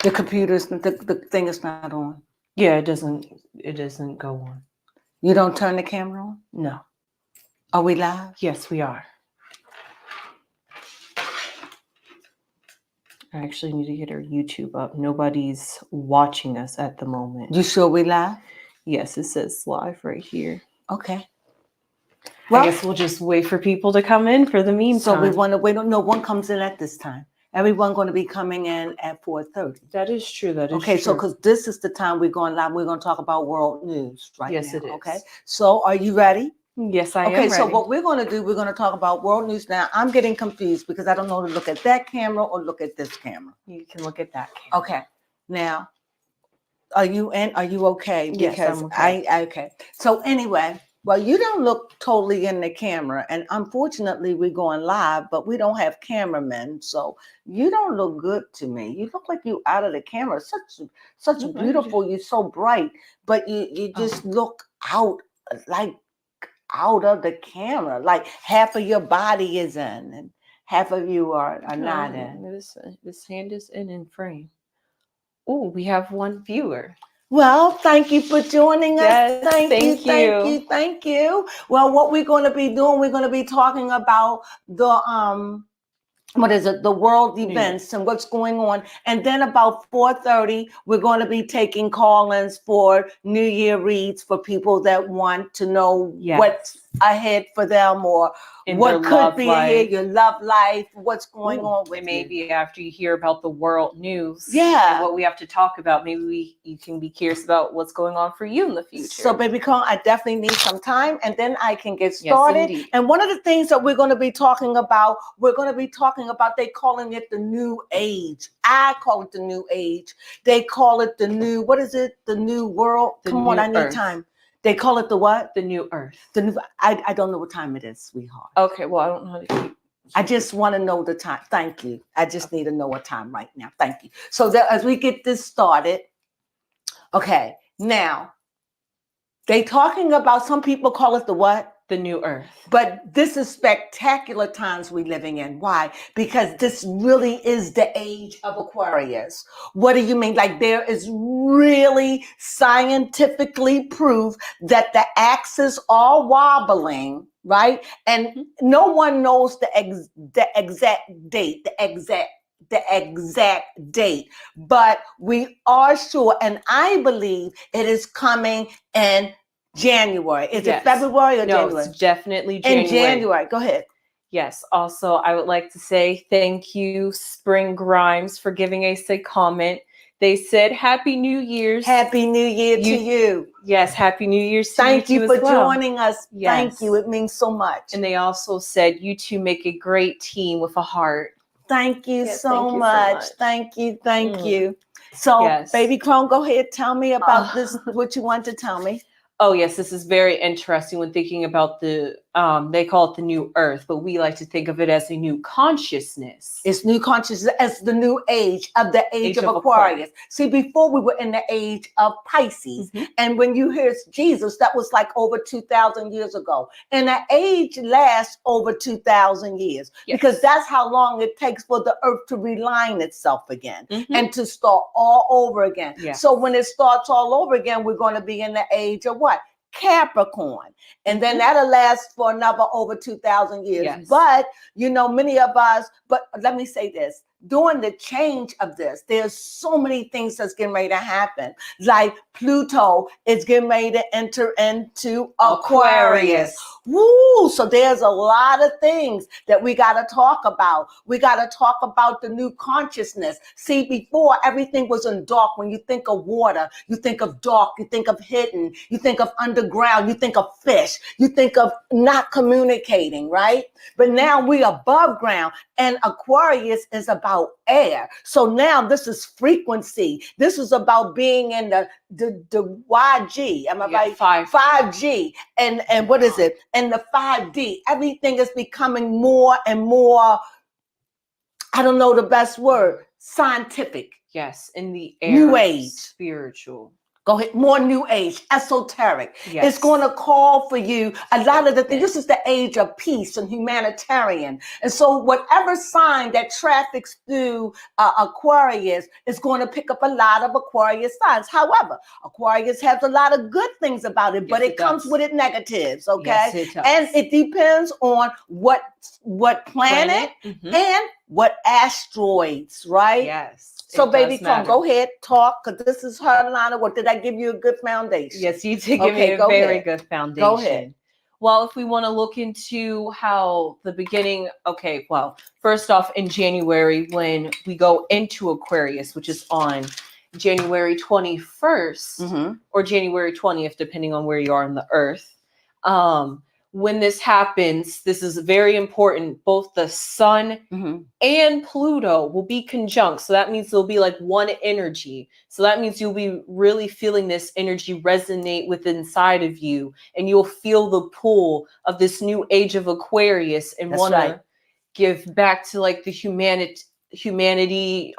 The computer's the thing is not on. Yeah, it doesn't go on. You don't turn the camera on? No. Are we live? Yes, we are. I actually need to get our YouTube up. Nobody's watching us at the moment. You sure we live? Yes, it says live right here. Okay. Well, I guess we'll just wait for people to come in for the meantime. So we want to wait. No one comes in at this time. Everyone going to be coming in at 4:30. That is true. That is okay. True. So because this is the time we're going live, we're going to talk about world news right now. Yes, it is. Okay. So are you ready? Yes, I am. Okay. Ready. So what we're going to do, we're going to talk about world news now. I'm getting confused because I don't know to look at that camera or look at this camera. You can look at that camera. Okay. Now, are you in? Are you okay? Yes, Because I'm okay. okay. So anyway. Well, you don't look totally in the camera, and unfortunately, we're going live, but we don't have cameramen, so you don't look good to me. You look like you out of the camera. Such beautiful. You're so bright, but you just look out like out of the camera. Like half of your body is in, and half of you are not in. This hand is in frame. Oh, we have one viewer. Well, thank you for joining us. Yes, thank you. Well, what we're going to be doing, we're going to be talking about the the world events and what's going on. And then about 4:30, we're going to be taking call-ins for New Year reads for people that want to know what's ahead for them or what could be ahead, your love life, what's going on with you. Maybe after you hear about the world news, and what we have to talk about, maybe you can be curious about what's going on for you in the future. So, baby Cone, I definitely need some time, and then I can get started. Yes, and one of the things that we're going to be talking about, they calling it the new age. I call it the new age. They call it the new, what is it? The new world. Come on, I need time. They call it the what? The new earth. The new. I don't know what time it is, sweetheart. Okay, well, I don't know how to keep. I just want to know the time. Thank you. I just need to know what time right now. Thank you. So that as we get this started, okay, now they talking about, some people call it the what? The new earth. But this is spectacular times we're living in. Why? Because this really is the age of Aquarius. What do you mean? Like there is really scientifically proof that the axes are wobbling, right? And no one knows the exact date, the exact date, but we are sure, and I believe it is coming in January. Is it February or January? No, it's definitely January. In January. Go ahead. Yes. Also, I would like to say thank you, Spring Grimes, for giving us a comment. They said, Happy New Year's. Happy New Year to you. Yes, Happy New Year's to Thank you for joining us. Yes. Thank you. It means so much. And they also said, you two make a great team with a heart. Thank you so much. Thank you. Thank you. So, Baby Crone, go ahead. Tell me about this, what you want to tell me. Oh, yes, this is very interesting when thinking about they call it the new earth, but we like to think of it as a new consciousness. It's new consciousness as the new age of the age of Aquarius. See, before we were in the age of Pisces. And when you hear Jesus, that was like over 2,000 years ago. And the age lasts over 2,000 years because that's how long it takes for the earth to realign itself again and to start all over again. So when it starts all over again, we're going to be in the age of what? Capricorn. And then that'll last for another over 2,000 years. But, you know, many of us, but let me say this, during the change of this, there's so many things that's getting ready to happen. Like Pluto is getting ready to enter into Aquarius. Woo! So there's a lot of things that we got to talk about. We got to talk about the new consciousness. See, before everything was in dark. When you think of water, you think of dark, you think of hidden, you think of underground, you think of fish, you think of not communicating, right? But now we above ground, and Aquarius is about air. So now this is frequency. This is about being in the YG. Am I right? 5G. And what is it? And the 5D. Everything is becoming more and more, I don't know the best word, scientific. Yes, in the air. New age. Spiritual. Go ahead. More new age, esoteric. Yes. It's going to call for you a lot of the things. This is the age of peace and humanitarian. And so whatever sign that traffics through Aquarius is going to pick up a lot of Aquarius signs. However, Aquarius has a lot of good things about it, but Yes, it comes with it negatives, okay? Yes, it does. And it depends on what planet and what asteroids, right? Yes. So, baby, come, go ahead, talk, because this is her line of work. Did I give you a good foundation? Yes, you did give me a very good foundation. Go ahead. Well, if we want to look into how the beginning, okay, well, first off, in January, when we go into Aquarius, which is on January 21st or January 20th, depending on where you are on the earth, when this happens, this is very important. Both the sun and Pluto will be conjunct. So that means there'll be like one energy. So that means you'll be really feeling this energy resonate with inside of you. And you'll feel the pull of this new age of Aquarius and want to give back to like the humanity,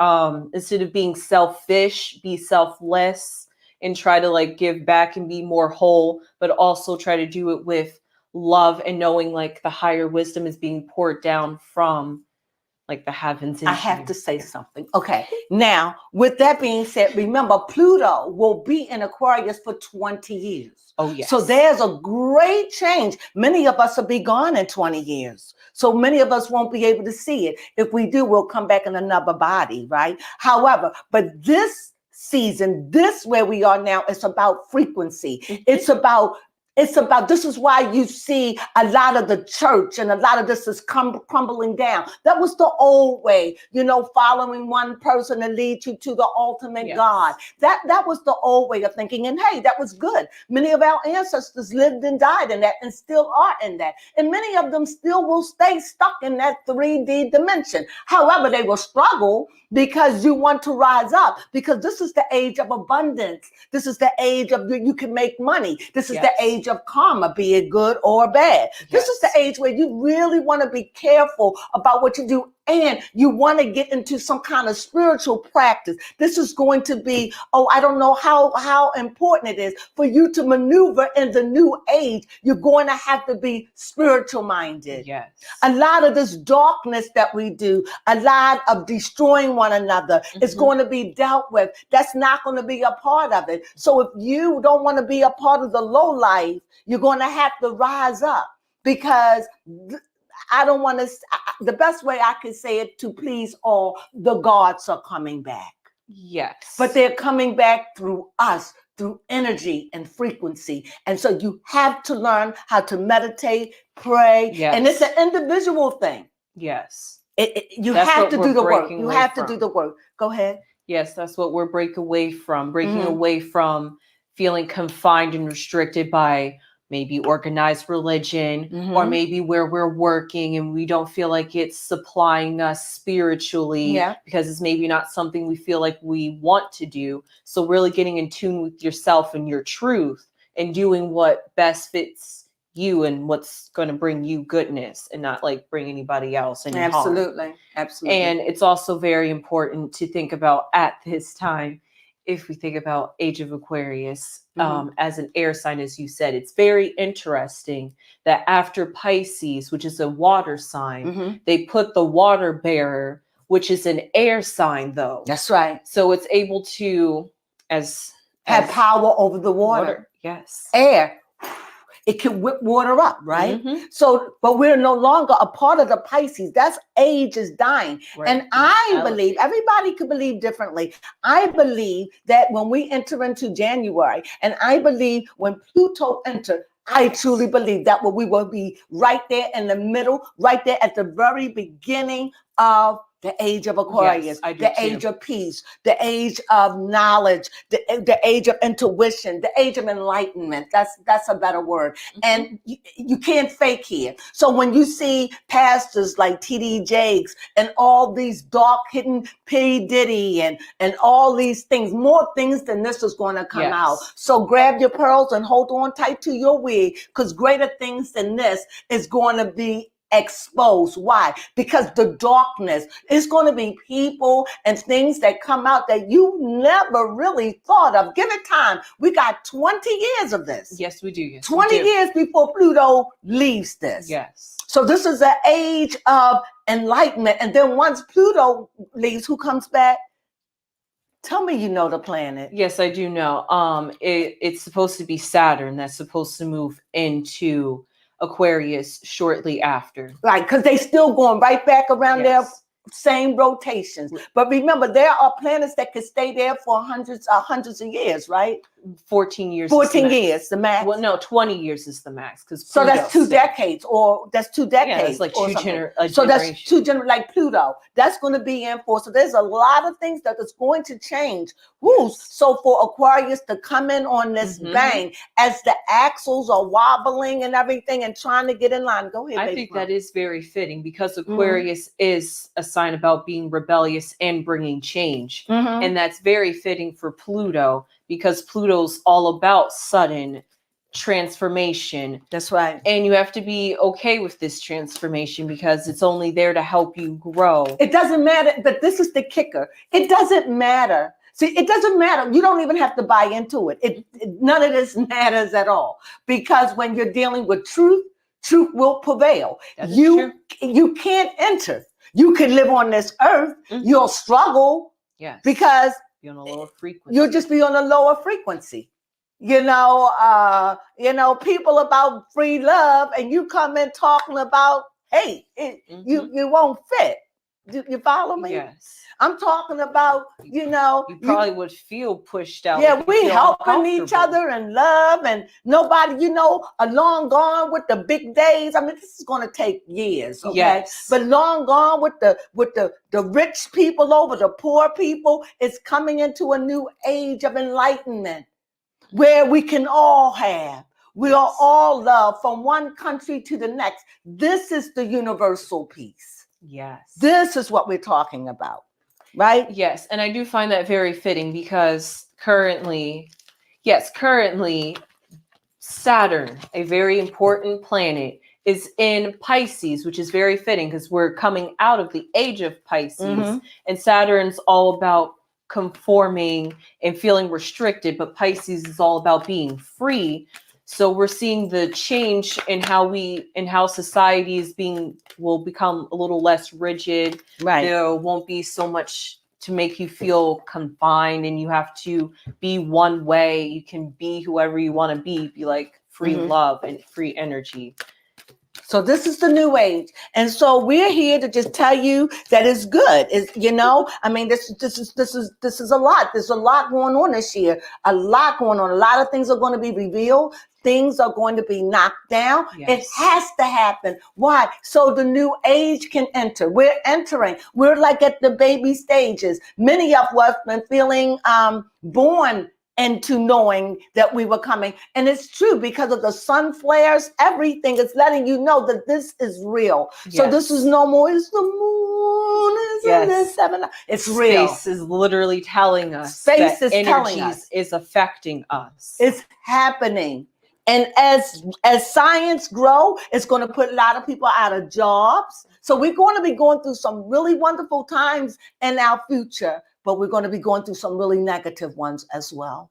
instead of being selfish, be selfless and try to like give back and be more whole, but also try to do it with love and knowing like the higher wisdom is being poured down from like the heavens. I have to say something. Okay. Now, with that being said, remember Pluto will be in Aquarius for 20 years. Oh, yes. So there's a great change. Many of us will be gone in 20 years. So many of us won't be able to see it. If we do, we'll come back in another body, right? However, but this season, this where we are now, it's about frequency. It's about, this is why you see a lot of the church and a lot of this is crumbling down. That was the old way, following one person to lead you to the ultimate God. That was the old way of thinking. And hey, that was good. Many of our ancestors lived and died in that and still are in that. And many of them still will stay stuck in that 3D dimension. However, they will struggle because you want to rise up, because this is the age of abundance. This is the age of you can make money. This is the age of karma, be it good or bad. This is the age where you really want to be careful about what you do, and you want to get into some kind of spiritual practice. This is going to be, I don't know how important it is for you to maneuver in the new age. You're going to have to be spiritual minded. Yes. A lot of this darkness that we do, a lot of destroying one another is going to be dealt with. That's not going to be a part of it. So if you don't want to be a part of the low life, you're going to have to rise up, because I don't want to, the best way I can say it, to please all, the gods are coming back. Yes. But they're coming back through us, through energy and frequency. And so you have to learn how to meditate, pray. Yes. And it's an individual thing. Yes. You have to do the work. You have to do the work. Go ahead. Yes, that's what we're breaking away from feeling confined and restricted by maybe organized religion, or maybe where we're working and we don't feel like it's supplying us spiritually because it's maybe not something we feel like we want to do. So really getting in tune with yourself and your truth and doing what best fits you and what's going to bring you goodness, and not like bring anybody else any harm. Absolutely. And it's also very important to think about at this time, if we think about Age of Aquarius, as an air sign, as you said, it's very interesting that after Pisces, which is a water sign, they put the water bearer, which is an air sign, though. That's right. So it's able to have power over the water. Yes. Air. It can whip water up, right? So, but we're no longer a part of the Pisces. That's age is dying. Right. And I believe, everybody could believe differently. I believe that when we enter into January, and I believe when Pluto entered, I truly believe that we will be right there in the middle, right there at the very beginning of the age of Aquarius, the age of peace, the age of knowledge, the age of intuition, the age of enlightenment. That's a better word. And you can't fake here. So when you see pastors like T.D. Jakes and all these dark hidden P. Diddy and all these things, more things than this is going to come out. So grab your pearls and hold on tight to your wig, because greater things than this is going to be exposed. Why? Because the darkness is going to be people and things that come out that you never really thought of. Give it time. We got 20 years of this. Yes, we do. Yes, 20 years before Pluto leaves this. Yes. So this is an age of enlightenment. And then once Pluto leaves, who comes back? Tell me you know the planet. Yes, I do know. It's supposed to be Saturn that's supposed to move into Aquarius shortly after. Right, because they still going right back around their Yes. same rotations. But remember, there are planets that could stay there for hundreds of years, right? 14 years. 14 years, the max. Well, no, 20 years is the max. So that's 2 decades, or that's 2 decades. Yeah, it's like so that's 2 like Pluto. That's going to be in for. So there's a lot of things that is going to change. Woo. Yes. So for Aquarius to come in on this bang, as the axles are wobbling and everything and trying to get in line. Go ahead, I think that is very fitting because Aquarius is a sign about being rebellious and bringing change. And that's very fitting for Pluto because Pluto's all about sudden transformation. That's right. And you have to be okay with this transformation because it's only there to help you grow. It doesn't matter, but this is the kicker. It doesn't matter. See, it doesn't matter. You don't even have to buy into it. None of this matters at all. Because when you're dealing with truth, truth will prevail. You can't enter. You can live on this earth. You'll struggle. Yes. Because be on a lower frequency. You'll just be on a lower frequency. You know, people about free love, and you come in talking about hate. You won't fit. You follow me? Yes. I'm talking about, you probably would feel pushed out. Yeah, we helping each other and love, and nobody, are long gone with the big days. I mean, this is going to take years, okay? Yes. But long gone with the rich people over the poor people. It's coming into a new age of enlightenment where we can all have. We are all love from one country to the next. This is the universal peace. Yes. This is what we're talking about. Right? Yes. And I do find that very fitting because currently, Saturn, a very important planet, is in Pisces, which is very fitting because we're coming out of the age of Pisces. And Saturn's all about conforming and feeling restricted, but Pisces is all about being free. So we're seeing the change in how society will become a little less rigid. Right. There won't be so much to make you feel confined and you have to be one way. You can be whoever you want to be like free love and free energy. So this is the new age. And so we're here to just tell you that it's good. I mean, this is a lot. There's a lot going on this year. A lot going on. A lot of things are going to be revealed. Things are going to be knocked down. Yes. It has to happen. Why? So the new age can enter. We're entering. We're like at the baby stages. Many of us have been feeling born into knowing that we were coming. And it's true because of the sun flares, everything is letting you know that this is real. Yes. So this is no more, it's the moon, it's real. Space is literally telling us Space that is telling us. is affecting us. It's happening. And as science grow, it's going to put a lot of people out of jobs. So we're going to be going through some really wonderful times in our future, but we're going to be going through some really negative ones as well.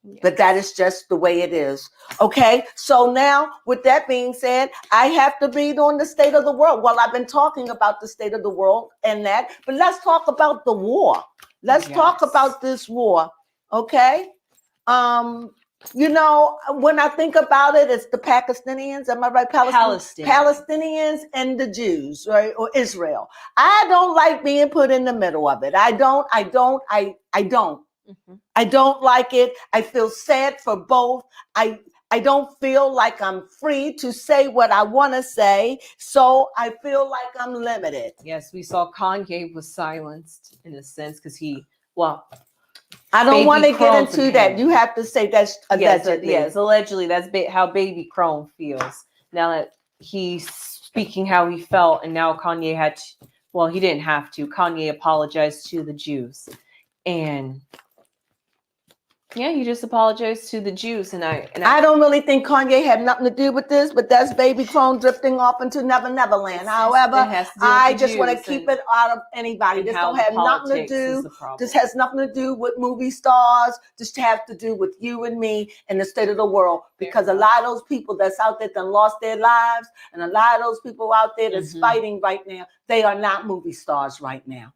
Yes. But that is just the way it is. Okay. So now with that being said, I have to read on the state of the world. Well, I've been talking about the state of the world and that, but let's talk about the war. Let's talk about this war. Okay. When I think about it, it's the Pakistanians. Am I right? Palestinians and the Jews, right? Or Israel. I don't like being put in the middle of it. I don't. I don't like it. I feel sad for both. I don't feel like I'm free to say what I want to say. So I feel like I'm limited. Yes, we saw Kanye was silenced in a sense because I don't want to get into that. You have to say that's allegedly. Yes, allegedly. That's how Baby Crone feels. Now that he's speaking how he felt, and now Kanye he didn't have to. Kanye apologized to the Jews. And Yeah, you just apologized to the Jews, and I don't really think Kanye had nothing to do with this, but that's Baby Crone drifting off into Never Never Land. However, I just want to keep it out of anybody. This don't have nothing to do. This has nothing to do with movie stars. This has to do with you and me and the state of the world. Because a lot of those people that's out there that lost their lives, and a lot of those people out there that's fighting right now, they are not movie stars right now.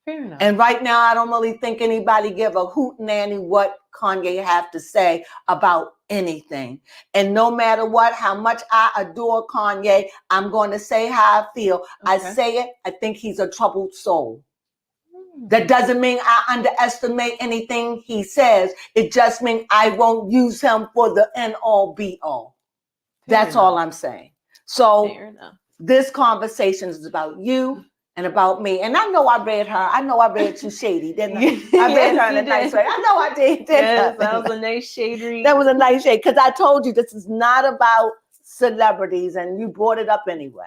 Fair enough. And right now, I don't really think anybody give a hoot nanny what Kanye have to say about anything. And no matter what, how much I adore Kanye, I'm going to say how I feel. I say it, I think he's a troubled soul. That doesn't mean I underestimate anything he says. It just means I won't use him for the end all be all. That's all I'm saying. So this conversation is about you and about me. And I know I read her. I know I read Too Shady, didn't I? I read her in a nice way. I know I did. Yes, that was a nice shade read. That was a nice shade, because I told you this is not about celebrities, and you brought it up anyway.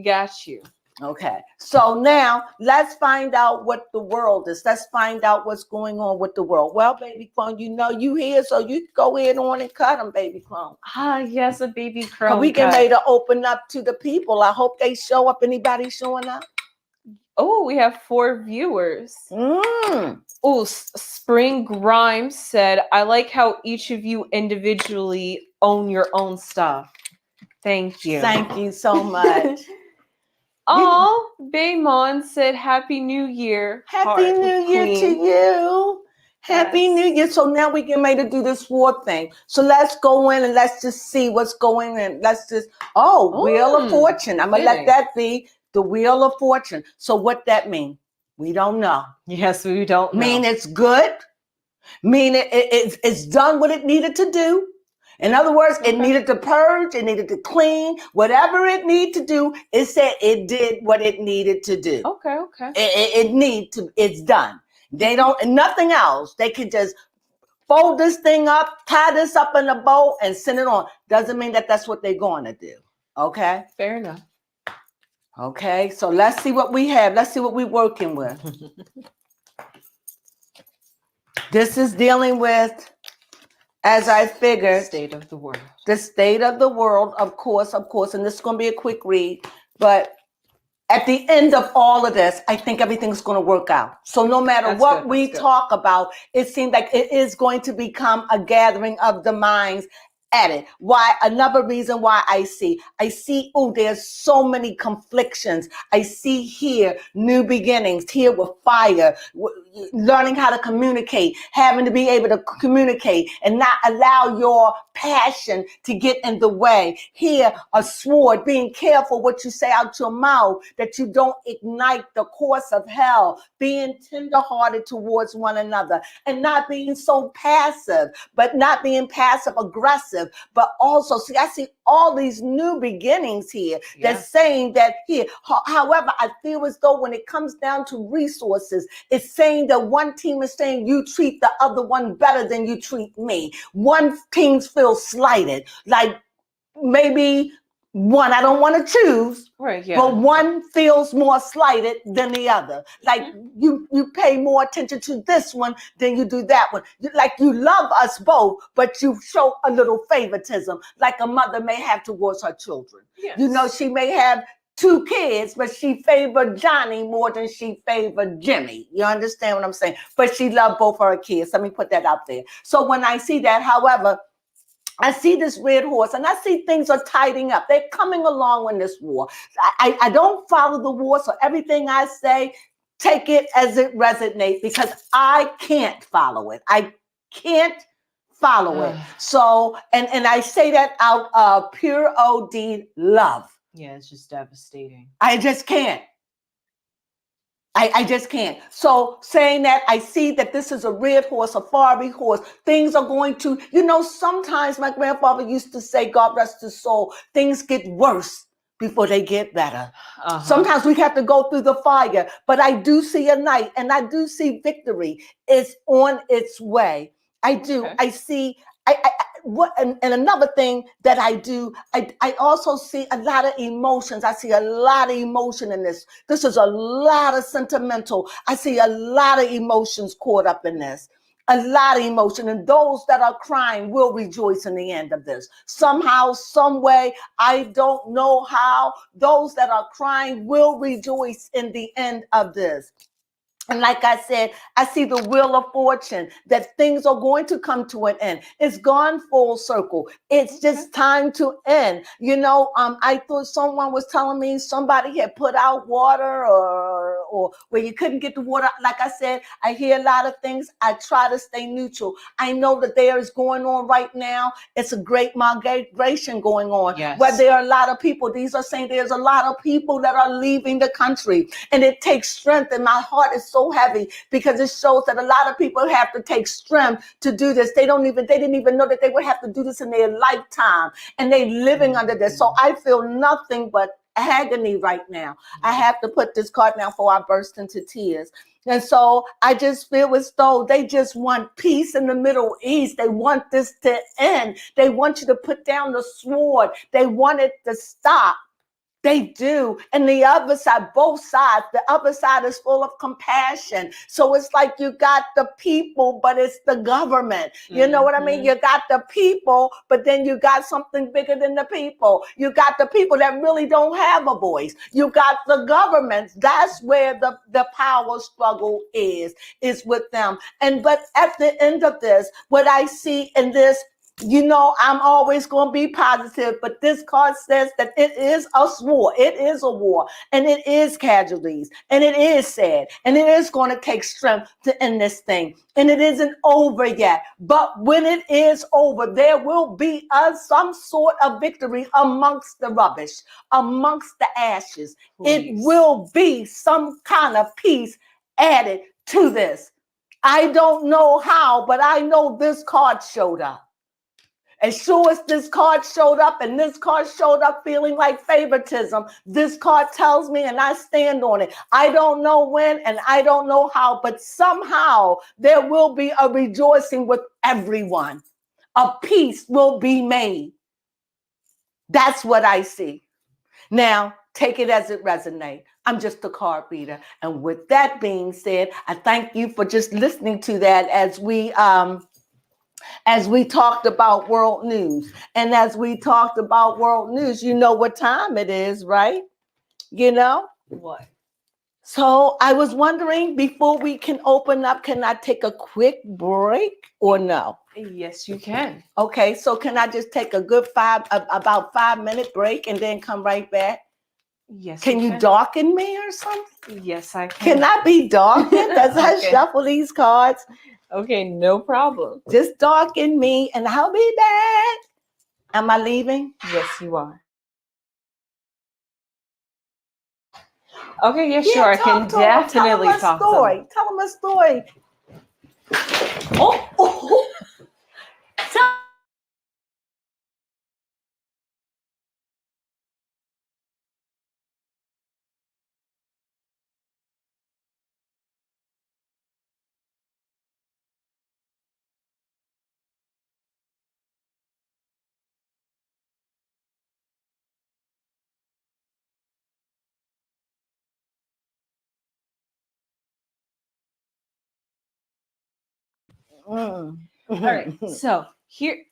Got you. Okay. So now let's find out what the world is. Let's find out what's going on with the world. Well, Baby Crone, you know you here, so you go in on and cut them, Baby Crone. Yes, a Baby Crone. We get ready to open up to the people. I hope they show up. Anybody showing up? Oh, we have 4 viewers. Oh, Spring Grimes said, I like how each of you individually own your own stuff. Thank you. Thank you so much. Oh, Baymon said, Happy New Year. Happy New Year to you. Happy New Year. So now we get ready to do this war thing. So let's go in and let's just see what's going on. Let's just, Wheel of Fortune. I'm going to let that be the Wheel of Fortune. So what that mean? We don't know. Yes, we don't know. Mean it's good. Mean it's done what it needed to do. In other words, it needed to purge, it needed to clean, whatever it needed to do, it said it did what it needed to do. Okay. It's done. They don't, nothing else. They could just fold this thing up, tie this up in a bow, and send it on. Doesn't mean that that's what they're going to do. Okay? Fair enough. Okay, so let's see what we have. Let's see what we're working with. This is dealing with, as I figured, state of the world. The state of the world, of course, and this is going to be a quick read, but at the end of all of this, I think everything's going to work out. So no matter what we talk about, it seems like it is going to become a gathering of the minds at it. Why? Another reason why I see, there's so many conflictions. I see here new beginnings, here with fire, learning how to communicate, having to be able to communicate and not allow your passion to get in the way. Here, a sword, being careful what you say out your mouth, that you don't ignite the course of hell, being tenderhearted towards one another, and not being so passive, but not being passive aggressive. But also, I see all these new beginnings here that's saying that here. However, I feel as though when it comes down to resources, it's saying that one team is saying you treat the other one better than you treat me. One team feels slighted, like maybe one, I don't want to choose, but one feels more slighted than the other. Like you pay more attention to this one than you do that one. Like you love us both, but you show a little favoritism, like a mother may have towards her children. Yes. You know, she may have 2 kids, but she favored Johnny more than she favored Jimmy. You understand what I'm saying? But she loved both her kids. Let me put that out there. So when I see that, however, I see this red horse and I see things are tidying up. They're coming along in this war. I don't follow the war, so everything I say, take it as it resonates, because I can't follow it. I can't follow it. So, and I say that out of pure OD love. Yeah, it's just devastating. I just can't. I just can't. So saying that, I see that this is a red horse, a fiery horse. Things are going to, sometimes my grandfather used to say, God rest his soul, things get worse before they get better. Sometimes we have to go through the fire, but I do see a night and I do see victory. It's on its way. I do. Okay. I see. And another thing that I do, I also see a lot of emotions. I see a lot of emotion in this. This is a lot of sentimental. I see a lot of emotions caught up in this. a lot of emotion, and those that are crying will rejoice in the end of this. Somehow, some way, I don't know how, those that are crying will rejoice in the end of this. And like I said, I see the wheel of fortune, that things are going to come to an end. It's gone full circle. It's just time to end. I thought someone was telling me somebody had put out water or where you couldn't get the water. Like I said, I hear a lot of things. I try to stay neutral. I know that there is going on right now. It's a great migration going on. Yes. Where there are a lot of people. These are saying there's a lot of people that are leaving the country. And it takes strength. And my heart is so heavy because it shows that a lot of people have to take strength to do this. They didn't even know that they would have to do this in their lifetime, and they living under this. So I feel nothing but agony right now. I have to put this card down before I burst into tears. And so I just feel as though they just want peace in the Middle East. They want this to end. They want you to put down the sword. They want it to stop. They do. And the other side, both sides, the other side is full of compassion. So it's like you got the people, but it's the government. You know what I mean? You got the people, but then you got something bigger than the people. You got the people that really don't have a voice. You got the governments. That's where the power struggle is with them. But at the end of this, what I see in this, I'm always going to be positive, but this card says that it is a war. It is a war, and it is casualties, and it is sad, and it is going to take strength to end this thing, and it isn't over yet. But when it is over, there will be some sort of victory amongst the rubbish, amongst the ashes. Please. It will be some kind of peace added to this. I don't know how, but I know this card showed up. As sure as this card showed up, and this card showed up feeling like favoritism, this card tells me, and I stand on it. I don't know when and I don't know how, but somehow there will be a rejoicing with everyone. A peace will be made. That's what I see. Now, take it as it resonates. I'm just a card reader. And with that being said, I thank you for just listening to that as we talked about world news. And as we talked about world news, you know what time it is, right? You know? What? So I was wondering, before we can open up, can I take a quick break or no? Yes, you can. Okay, so can I just take a good about 5-minute break and then come right back? Yes. Can you darken me or something? Yes, I can. Can I be darkened as I shuffle these cards? Okay, no problem. Just darken me and I'll be back. Am I leaving? Yes, you are. Okay, yeah, sure. I can definitely talk to them. Tell them a story. Oh. All right. So here.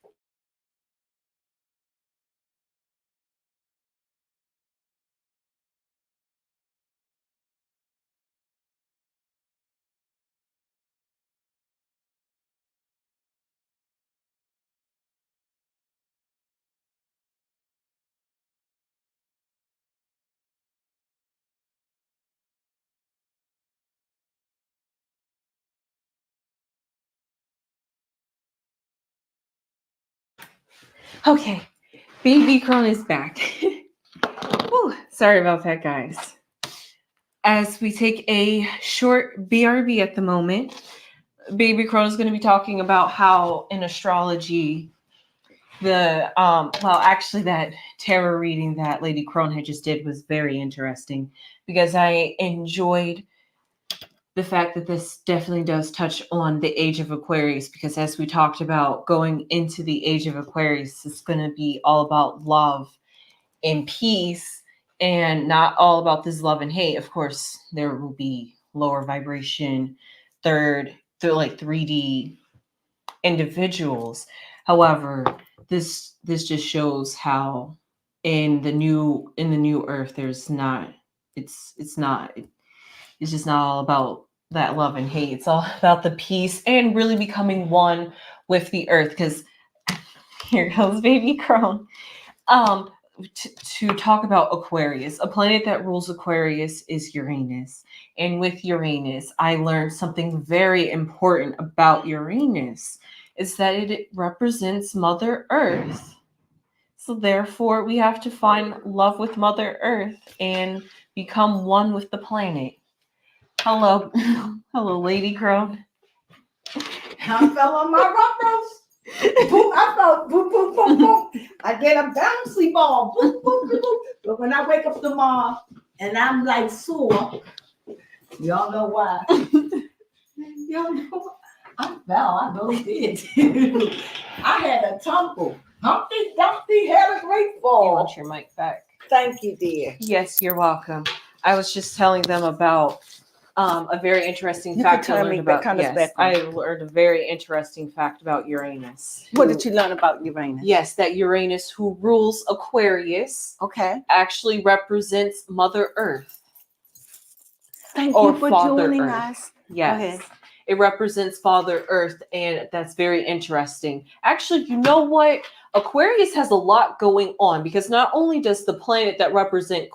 Okay, Baby Crone is back. Whew, sorry about that, guys. As we take a short BRB at the moment, Baby Crone is going to be talking about how in astrology, actually that tarot reading that Lady Crone had just did was very interesting because I enjoyed the fact that this definitely does touch on the age of Aquarius, because as we talked about going into the age of Aquarius, it's going to be all about love and peace and not all about this love and hate. Of course, there will be lower vibration, third like 3D individuals. However, this just shows how in the new earth there's not it's just not all about that love and hate. It's all about the peace and really becoming one with the earth. Because here goes baby Crone. To talk about Aquarius, a planet that rules Aquarius is Uranus. And with Uranus, I learned something very important about Uranus, is that it represents Mother Earth. So therefore, we have to find love with Mother Earth and become one with the planet. Hello, hello, Lady Crone. I fell on my ruffles. Boom, I felt boom, boom, boom, boom. I get a bouncy ball. Boom, boom, boom, boom. But when I wake up tomorrow and I'm like sore, y'all know why. Y'all know why. I fell. I really did. I had a tumble. Humpty Dumpty had a great You fall. want your mic back? Thank you, dear. Yes, you're welcome. I was just telling them about a very interesting You fact can I turn learned me back about. on this Yes, background. I learned a very interesting fact about Uranus. What did you learn about Uranus? Yes, that Uranus, who rules Aquarius, Okay. actually represents Mother Earth. Thank Or you for Father joining Earth. us. Yes. ahead. It represents Father Earth, and that's very interesting. Actually, you know what? Aquarius has a lot going on, because not only does the planet that represent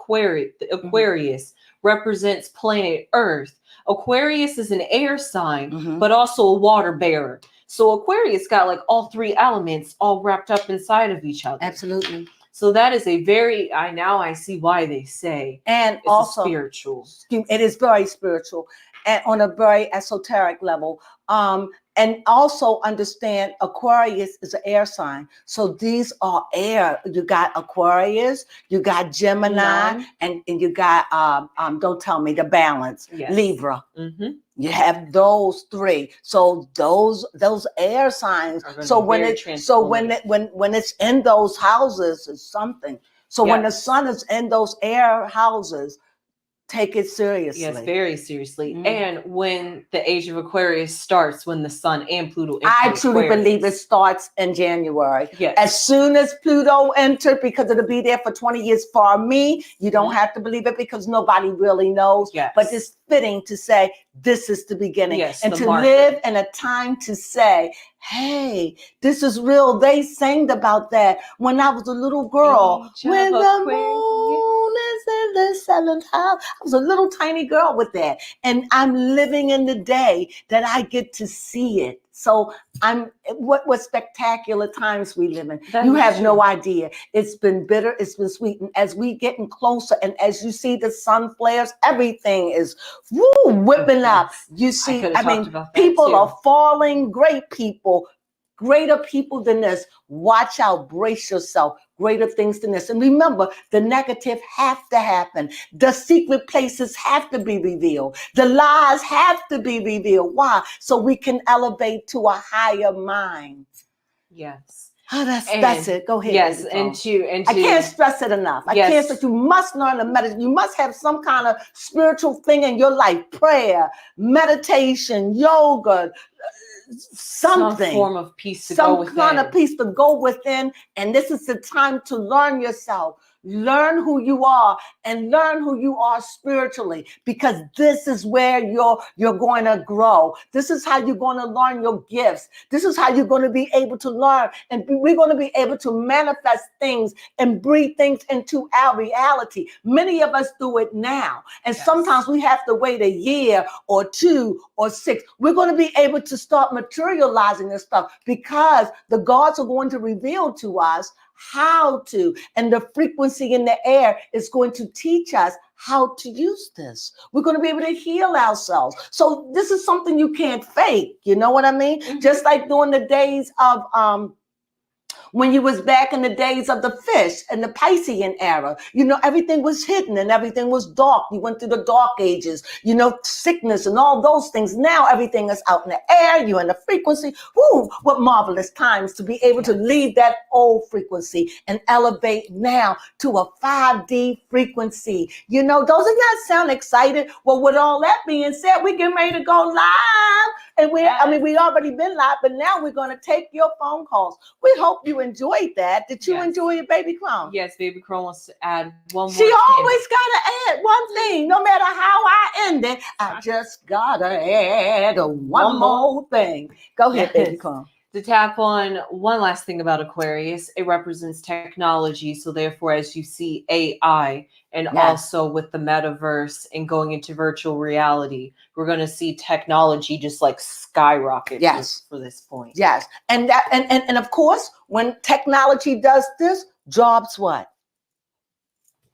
Aquarius represents planet Earth, Aquarius is an air sign, but also a water bearer. So Aquarius got like all three elements all wrapped up inside of each other. Absolutely. So that is a very, I see why they say And it's also, spiritual. it is very spiritual and on a very esoteric level. And also understand Aquarius is an air sign. So these are air. You got Aquarius, you got Gemini, and you got, don't tell me, the balance, Yes. Libra. Mm-hmm. You have those three. So those air signs. So when it's in those houses, it's something. So when the sun is in those air houses, take it seriously. Yes, very seriously. And when the age of Aquarius starts, when the sun and Pluto enter I truly Aquarius. believe it starts in January. Yes. As soon as Pluto entered, because it'll be there for 20 years for me, you don't have to believe it because nobody really knows. Yes. But it's fitting to say this is the beginning. Yes, and the to marker. live in a time to say, hey, this is real. They sang about that when I was a little girl. Age When of the Aquarius. moon is in the seventh house. I was a little tiny girl with that. And I'm living in the day that I get to see it. So what spectacular times we live in. That you is have true. no idea. It's been bitter, it's been sweet. And as we getting closer and as you see the sun flares, everything is whipping up. You see, I mean, people are falling, great people, greater people than this. Watch out, brace yourself. Greater things than this. And remember, the negative have to happen. The secret places have to be revealed. The lies have to be revealed. Why? So we can elevate to a higher mind. Yes. Oh, that's it. Go ahead. Yes, baby, and I can't stress it enough. I can't stress. You must learn to meditate. You must have some kind of spiritual thing in your life. Prayer, meditation, yoga, something. Some form of peace to go some within. kind of peace to go within. And this is the time to learn yourself. Learn who you are and learn who you are spiritually, because this is where you're going to grow. This is how you're going to learn your gifts. This is how you're going to be able to learn, and we're going to be able to manifest things and breathe things into our reality. Many of us do it now, and sometimes we have to wait a year or 2 or 6. We're going to be able to start materializing this stuff because the gods are going to reveal to us how to, and the frequency in the air is going to teach us how to use this. We're going to be able to heal ourselves. So this is something you can't fake. You know what I mean? Just like during the days of When you was back in the days of the fish and the Piscean era, you know, everything was hidden and everything was dark. You went through the dark ages, you know, sickness and all those things. Now everything is out in the air, you're in the frequency. Woo, what marvelous times to be able to leave that old frequency and elevate now to a 5D frequency. You know, doesn't that sound excited? Well, with all that being said, we getting ready to go live. And we already been live, but now we're going to take your phone calls. We hope you enjoyed that. Did you enjoy it, Baby Crone? Yes, Baby Crone wants to add one more. She always got to add one thing. No matter how I end it, I just got to add one more thing. Go ahead, Baby Crone. To tap on one last thing about Aquarius, it represents technology. So therefore, as you see AI and also with the metaverse and going into virtual reality, we're going to see technology just like skyrocket for this point. Yes. And that and of course, when technology does this, jobs what?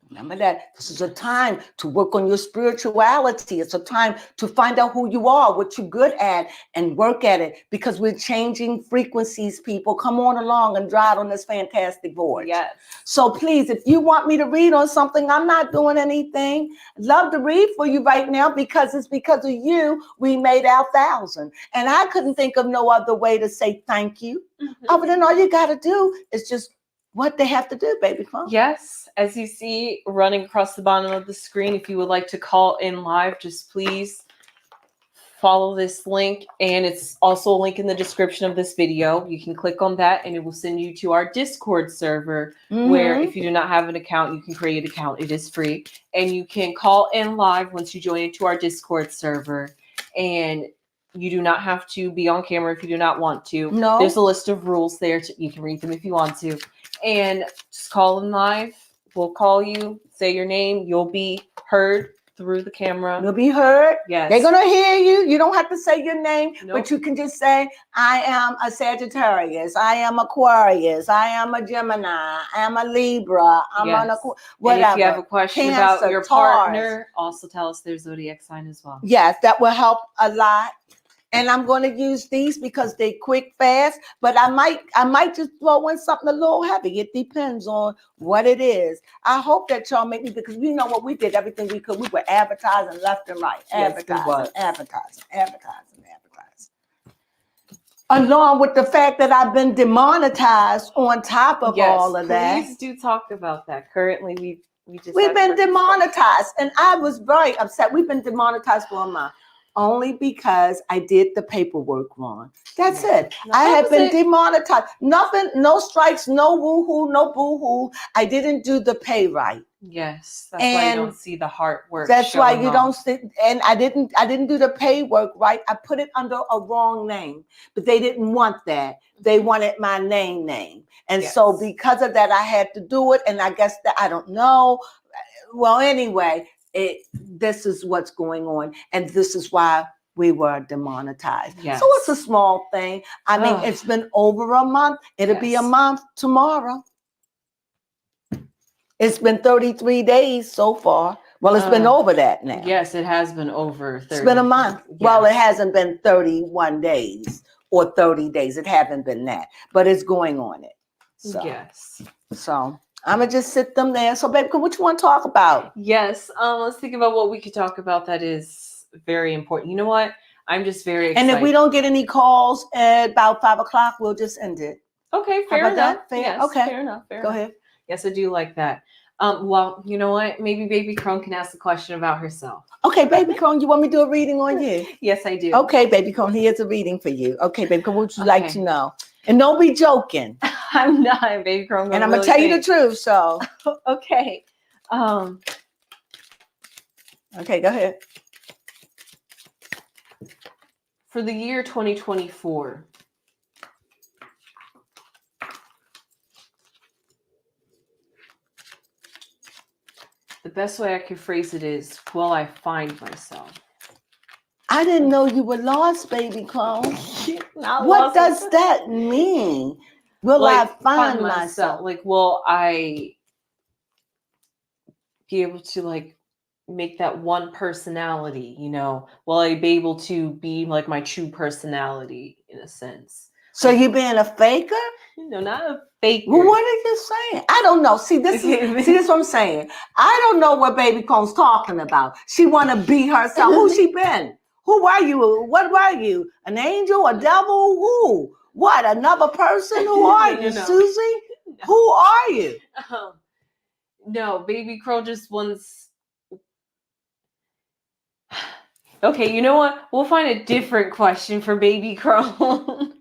Remember that this is a time to work on your spirituality. It's a time to find out who you are, what you're good at, and work at it, because we're changing frequencies, people. Come on along and drive on this fantastic voyage. Yes. So please, if you want me to read on something, I'm not doing anything. Love to read for you right now, because it's because of you we made our 1,000. And I couldn't think of no other way to say thank you. Other than all you got to do is just what they have to do, Baby Crone. Yes, as you see running across the bottom of the screen, if you would like to call in live, just please follow this link. And it's also a link in the description of this video. You can click on that and it will send you to our Discord server, where if you do not have an account, you can create an account. It is free. And you can call in live once you join into our Discord server. And you do not have to be on camera if you do not want to. No. There's a list of rules there. You can read them if you want to. And just call in live. We'll call you, say your name. You'll be heard through the camera. You'll be heard. Yes. They're going to hear you. You don't have to say your name, Nope. but you can just say, I am a Sagittarius. I am Aquarius. I am a Gemini. I am a Libra. I'm an whatever. And if you have a question Cancer, about your Taurus. partner, also tell us their zodiac sign as well. Yes, that will help a lot. And I'm going to use these because they quick, fast, but I might just throw in something a little heavy. It depends on what it is. I hope that y'all make me, because we know what we did, everything we could. We were advertising left and right. Advertising. Along with the fact that I've been demonetized on top of all of that. Please do talk about that. Currently, we've been demonetized, and I was very upset. We've been demonetized for a month. Only because I did the paperwork wrong. That's it. I have been demonetized. Nothing, no strikes, no woo-hoo, no boo-hoo. I didn't do the pay right. Yes, that's why you don't see the heart work. That's why you don't see, and I didn't do the pay work right. I put it under a wrong name, but they didn't want that. They wanted my name. And so because of that, I had to do it. And I guess that, I don't know. Well, anyway, this is what's going on, and this is why we were demonetized. Yes. So it's a small thing. I mean, it's been over a month. It'll be a month tomorrow. It's been 33 days so far. Well, it's been over that now. Yes, it has been over 30. It's been a month. Yes. Well, it hasn't been 31 days or 30 days. It haven't been that, but it's going on it. So, yes. So I'm going to just sit them there. So, baby, what you want to talk about? Yes. Let's think about what we could talk about that is very important. You know what? I'm just very excited. And if we don't get any calls at about 5 o'clock, we'll just end it. Okay, fair enough. Fair? Yes, okay. Fair enough. Go ahead. Yes, I do like that. Well, you know what? Maybe Baby Crone can ask a question about herself. Okay, Baby Crone, you want me to do a reading on you? Yes, I do. Okay, Baby Crone, here's a reading for you. Okay, Baby Crone, what would you like to know? And don't be joking. I'm not, Baby Crone. And I'm going to tell you the truth, so. Okay. Okay, go ahead. For the year 2024, the best way I can phrase it is, will I find myself? I didn't know you were lost, Baby Crone. What does that mean? Will I find myself? Like, will I be able to, like, make that one personality, you know? Will I be able to be, like, my true personality, in a sense? So you being a faker? No, not a faker. Well, what are you saying? I don't know. See, this is what I'm saying. I don't know what Baby Crone's talking about. She want to be herself. Who she been? Who are you? What were you? An angel? A devil? Who? What? Another person? Who are you? No. Susie? Who are you? No, Baby Crow just wants. Okay, you know what? We'll find a different question for Baby Crow.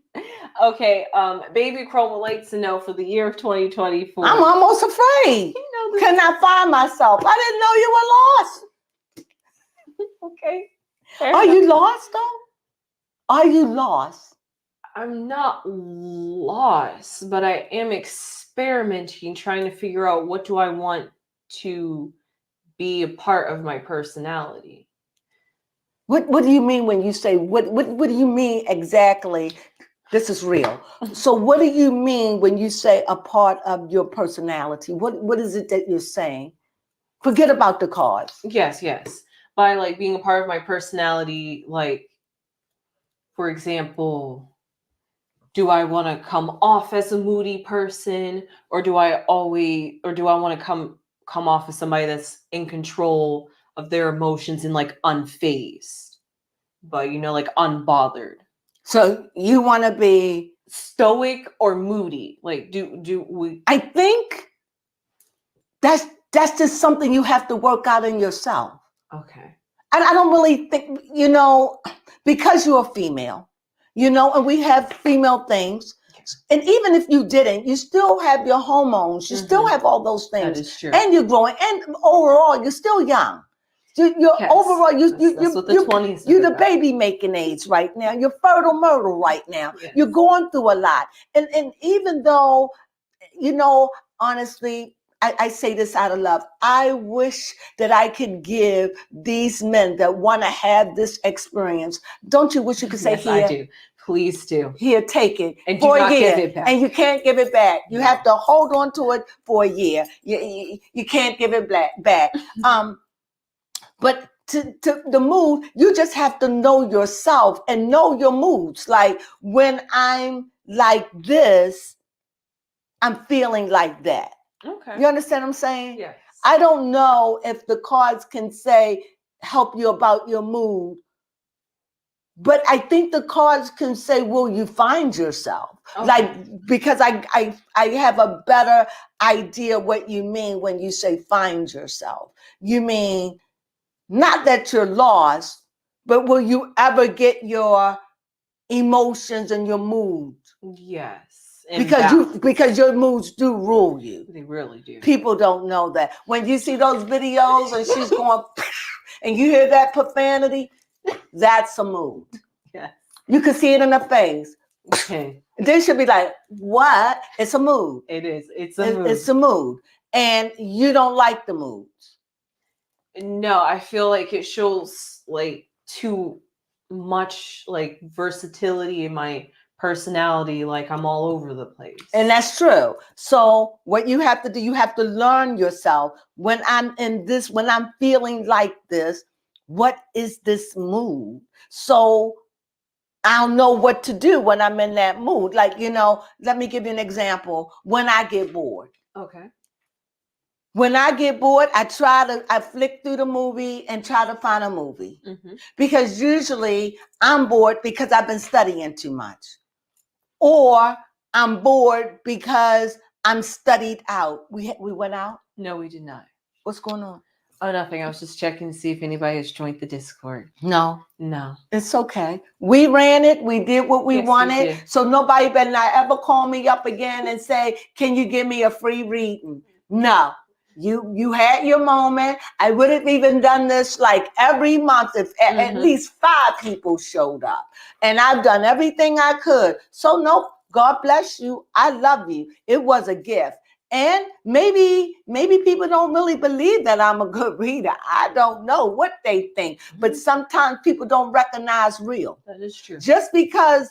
Okay, Baby Crow would like to know for the year of 2024. I'm almost afraid. Can I find myself? I didn't know you were lost. Okay. Are you lost though? Are you lost? I'm not lost, but I am experimenting, trying to figure out what do I want to be a part of my personality. What do you mean when you say what do you mean exactly? This is real. So what do you mean when you say a part of your personality? What is it that you're saying? Forget about the cards. Yes. By like being a part of my personality, like for example, do I want to come off as a moody person, or do I want to come off as somebody that's in control of their emotions and like unfazed, but like unbothered? So you want to be stoic or moody? Like do we? I think that's just something you have to work out in yourself. Okay. And I don't really think, because you're a female, and we have female things. And even if you didn't, you still have your hormones. You still have all those things. That is true. And you're growing. And overall, you're still young. Overall, that's what the 20s you're the baby making age right now. You're fertile myrtle right now. Yes. You're going through a lot. And even though, honestly, I say this out of love. I wish that I could give these men that want to have this experience. Don't you wish you could say, yes, here? I do. Please do. Here, take it. And for do not a year. give it back. And you can't give it back. You have to hold on to it for a year. You can't give it back. But to the mood, you just have to know yourself and know your moods. Like when I'm like this, I'm feeling like that. Okay. You understand what I'm saying? Yes. I don't know if the cards can help you about your mood, but I think the cards can say, will you find yourself? Okay. Because I have a better idea what you mean when you say find yourself. You mean not that you're lost, but will you ever get your emotions and your mood? Yes. Because your moods do rule you. They really do. People don't know that. When you see those videos and she's going and you hear that profanity, that's a mood. Yeah. You can see it in her face. Okay. They should be like, what? It's a mood. It is. It's a mood. It's a mood. And you don't like the moods. No, I feel like it shows like too much like versatility in my personality, like I'm all over the place. And that's true. So what you have to do, you have to learn yourself. When I'm feeling like this, what is this mood? So I'll know what to do when I'm in that mood. Like, let me give you an example. When I get bored. Okay. When I get bored, I flick through the movie and try to find a movie. Mm-hmm. Because usually I'm bored because I've been studying too much. Or I'm bored because I'm studied out. We went out? No, we did not. What's going on? Oh, nothing. I was just checking to see if anybody has joined the Discord. No. It's okay. We ran it. We did what we wanted. So nobody better not ever call me up again and say, can you give me a free reading? No. You had your moment. I would have even done this like every month if at least 5 people showed up. And I've done everything I could. So no, God bless you. I love you. It was a gift. And maybe people don't really believe that I'm a good reader. I don't know what they think, but sometimes people don't recognize real. That is true. Just because,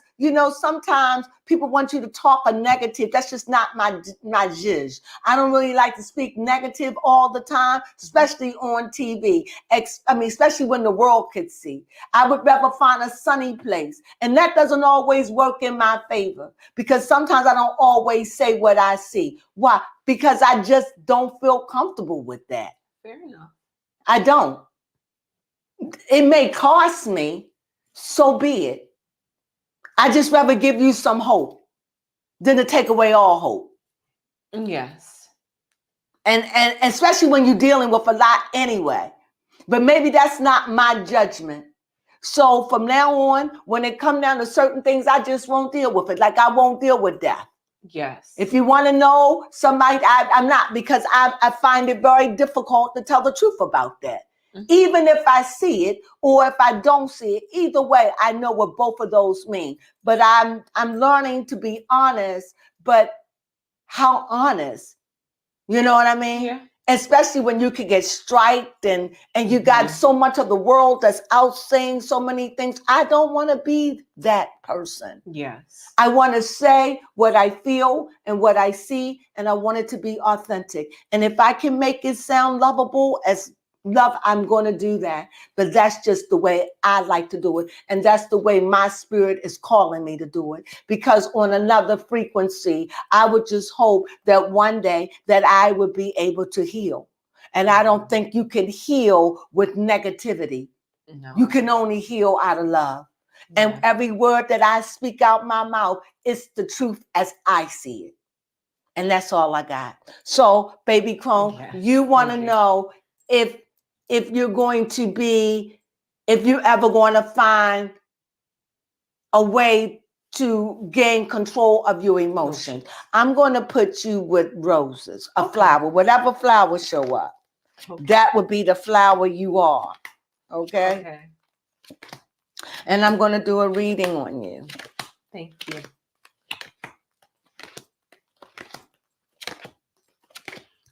sometimes people want you to talk a negative. That's just not my zhizh. I don't really like to speak negative all the time, especially on TV. Especially when the world could see. I would rather find a sunny place. And that doesn't always work in my favor because sometimes I don't always say what I see. Why? Because I just don't feel comfortable with that. Fair enough. I don't. It may cost me, so be it. I just rather give you some hope than to take away all hope. Yes. And especially when you're dealing with a lot anyway. But maybe that's not my judgment. So from now on, when it comes down to certain things, I just won't deal with it. Like I won't deal with death. Yes. If you want to know somebody, I'm not, because I find it very difficult to tell the truth about that. Even if I see it or if I don't see it, either way, I know what both of those mean. But I'm learning to be honest, but how honest? You know what I mean? Yeah. Especially when you could get striked and you got so much of the world that's out saying so many things. I don't want to be that person. Yes. I want to say what I feel and what I see, and I want it to be authentic. And if I can make it sound lovable as love, I'm going to do that. But that's just the way I like to do it. And that's the way my spirit is calling me to do it. Because on another frequency, I would just hope that one day that I would be able to heal. And I don't think you can heal with negativity. No. You can only heal out of love. Yeah. And every word that I speak out my mouth is the truth as I see it. And that's all I got. So, baby Crone, Yes, you want to know if you're going to be, if you're ever going to find a way to gain control of your emotions. I'm going to put you with roses, a flower, whatever flower show up. Okay. That would be the flower you are. Okay? And I'm going to do a reading on you. Thank you.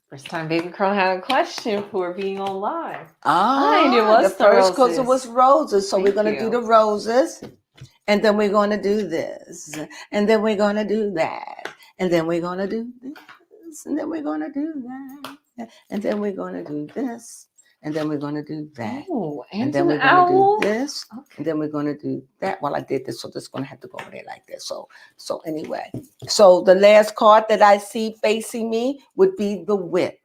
First time Baby Crone had a question for being on live. And it was the first because it was roses. roses. So Thank we're going to you. do the roses. And then we're going to do this. And then we're going to do that. And then we're going to do this. And then we're going to do that. And then we're going to do this. And then we're going to do that. Oh, And then we're going to do this. And then we're going to do that. Well, I did this, so this is going to have to go over there like this. So anyway. So the last card that I see facing me would be the whip.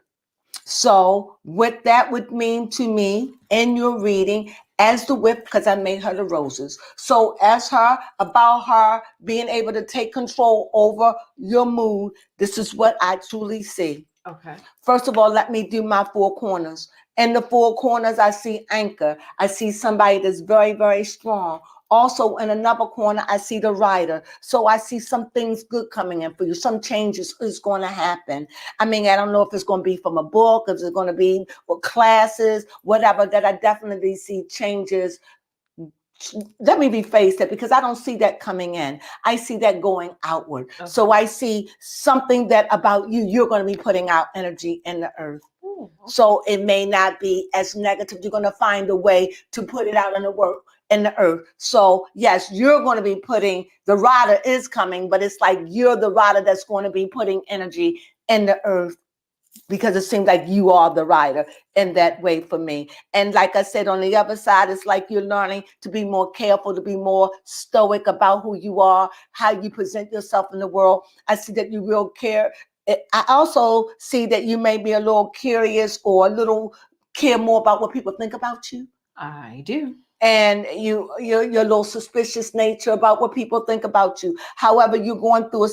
So what that would mean to me in your reading as the whip, because I made her the roses. So as her, about her being able to take control over your mood, this is what I truly see. Okay. First of all, let me do my four corners. In the four corners, I see anchor. I see somebody that's very, very strong. Also, in another corner, I see the rider. So I see some things good coming in for you. Some changes is going to happen. I mean, I don't know if it's going to be from a book, if it's going to be with classes, whatever, that I definitely see changes. Let me rephrase that, because I don't see that coming in. I see that going outward. Okay. So I see something that about you, you're going to be putting out energy in the earth. Ooh, okay. So it may not be as negative. You're going to find a way to put it out in the work. In the earth. So yes, you're going to be putting, the rider is coming, but it's like you're the rider that's going to be putting energy in the earth, because it seems like you are the rider in that way for me. And like I said, on the other side, it's like you're learning to be more careful, to be more stoic about who you are, how you present yourself in the world. I see that you will care. I also see that you may be a little curious or a little care more about what people think about you. I do. And your little suspicious nature about what people think about you. However, you're going to go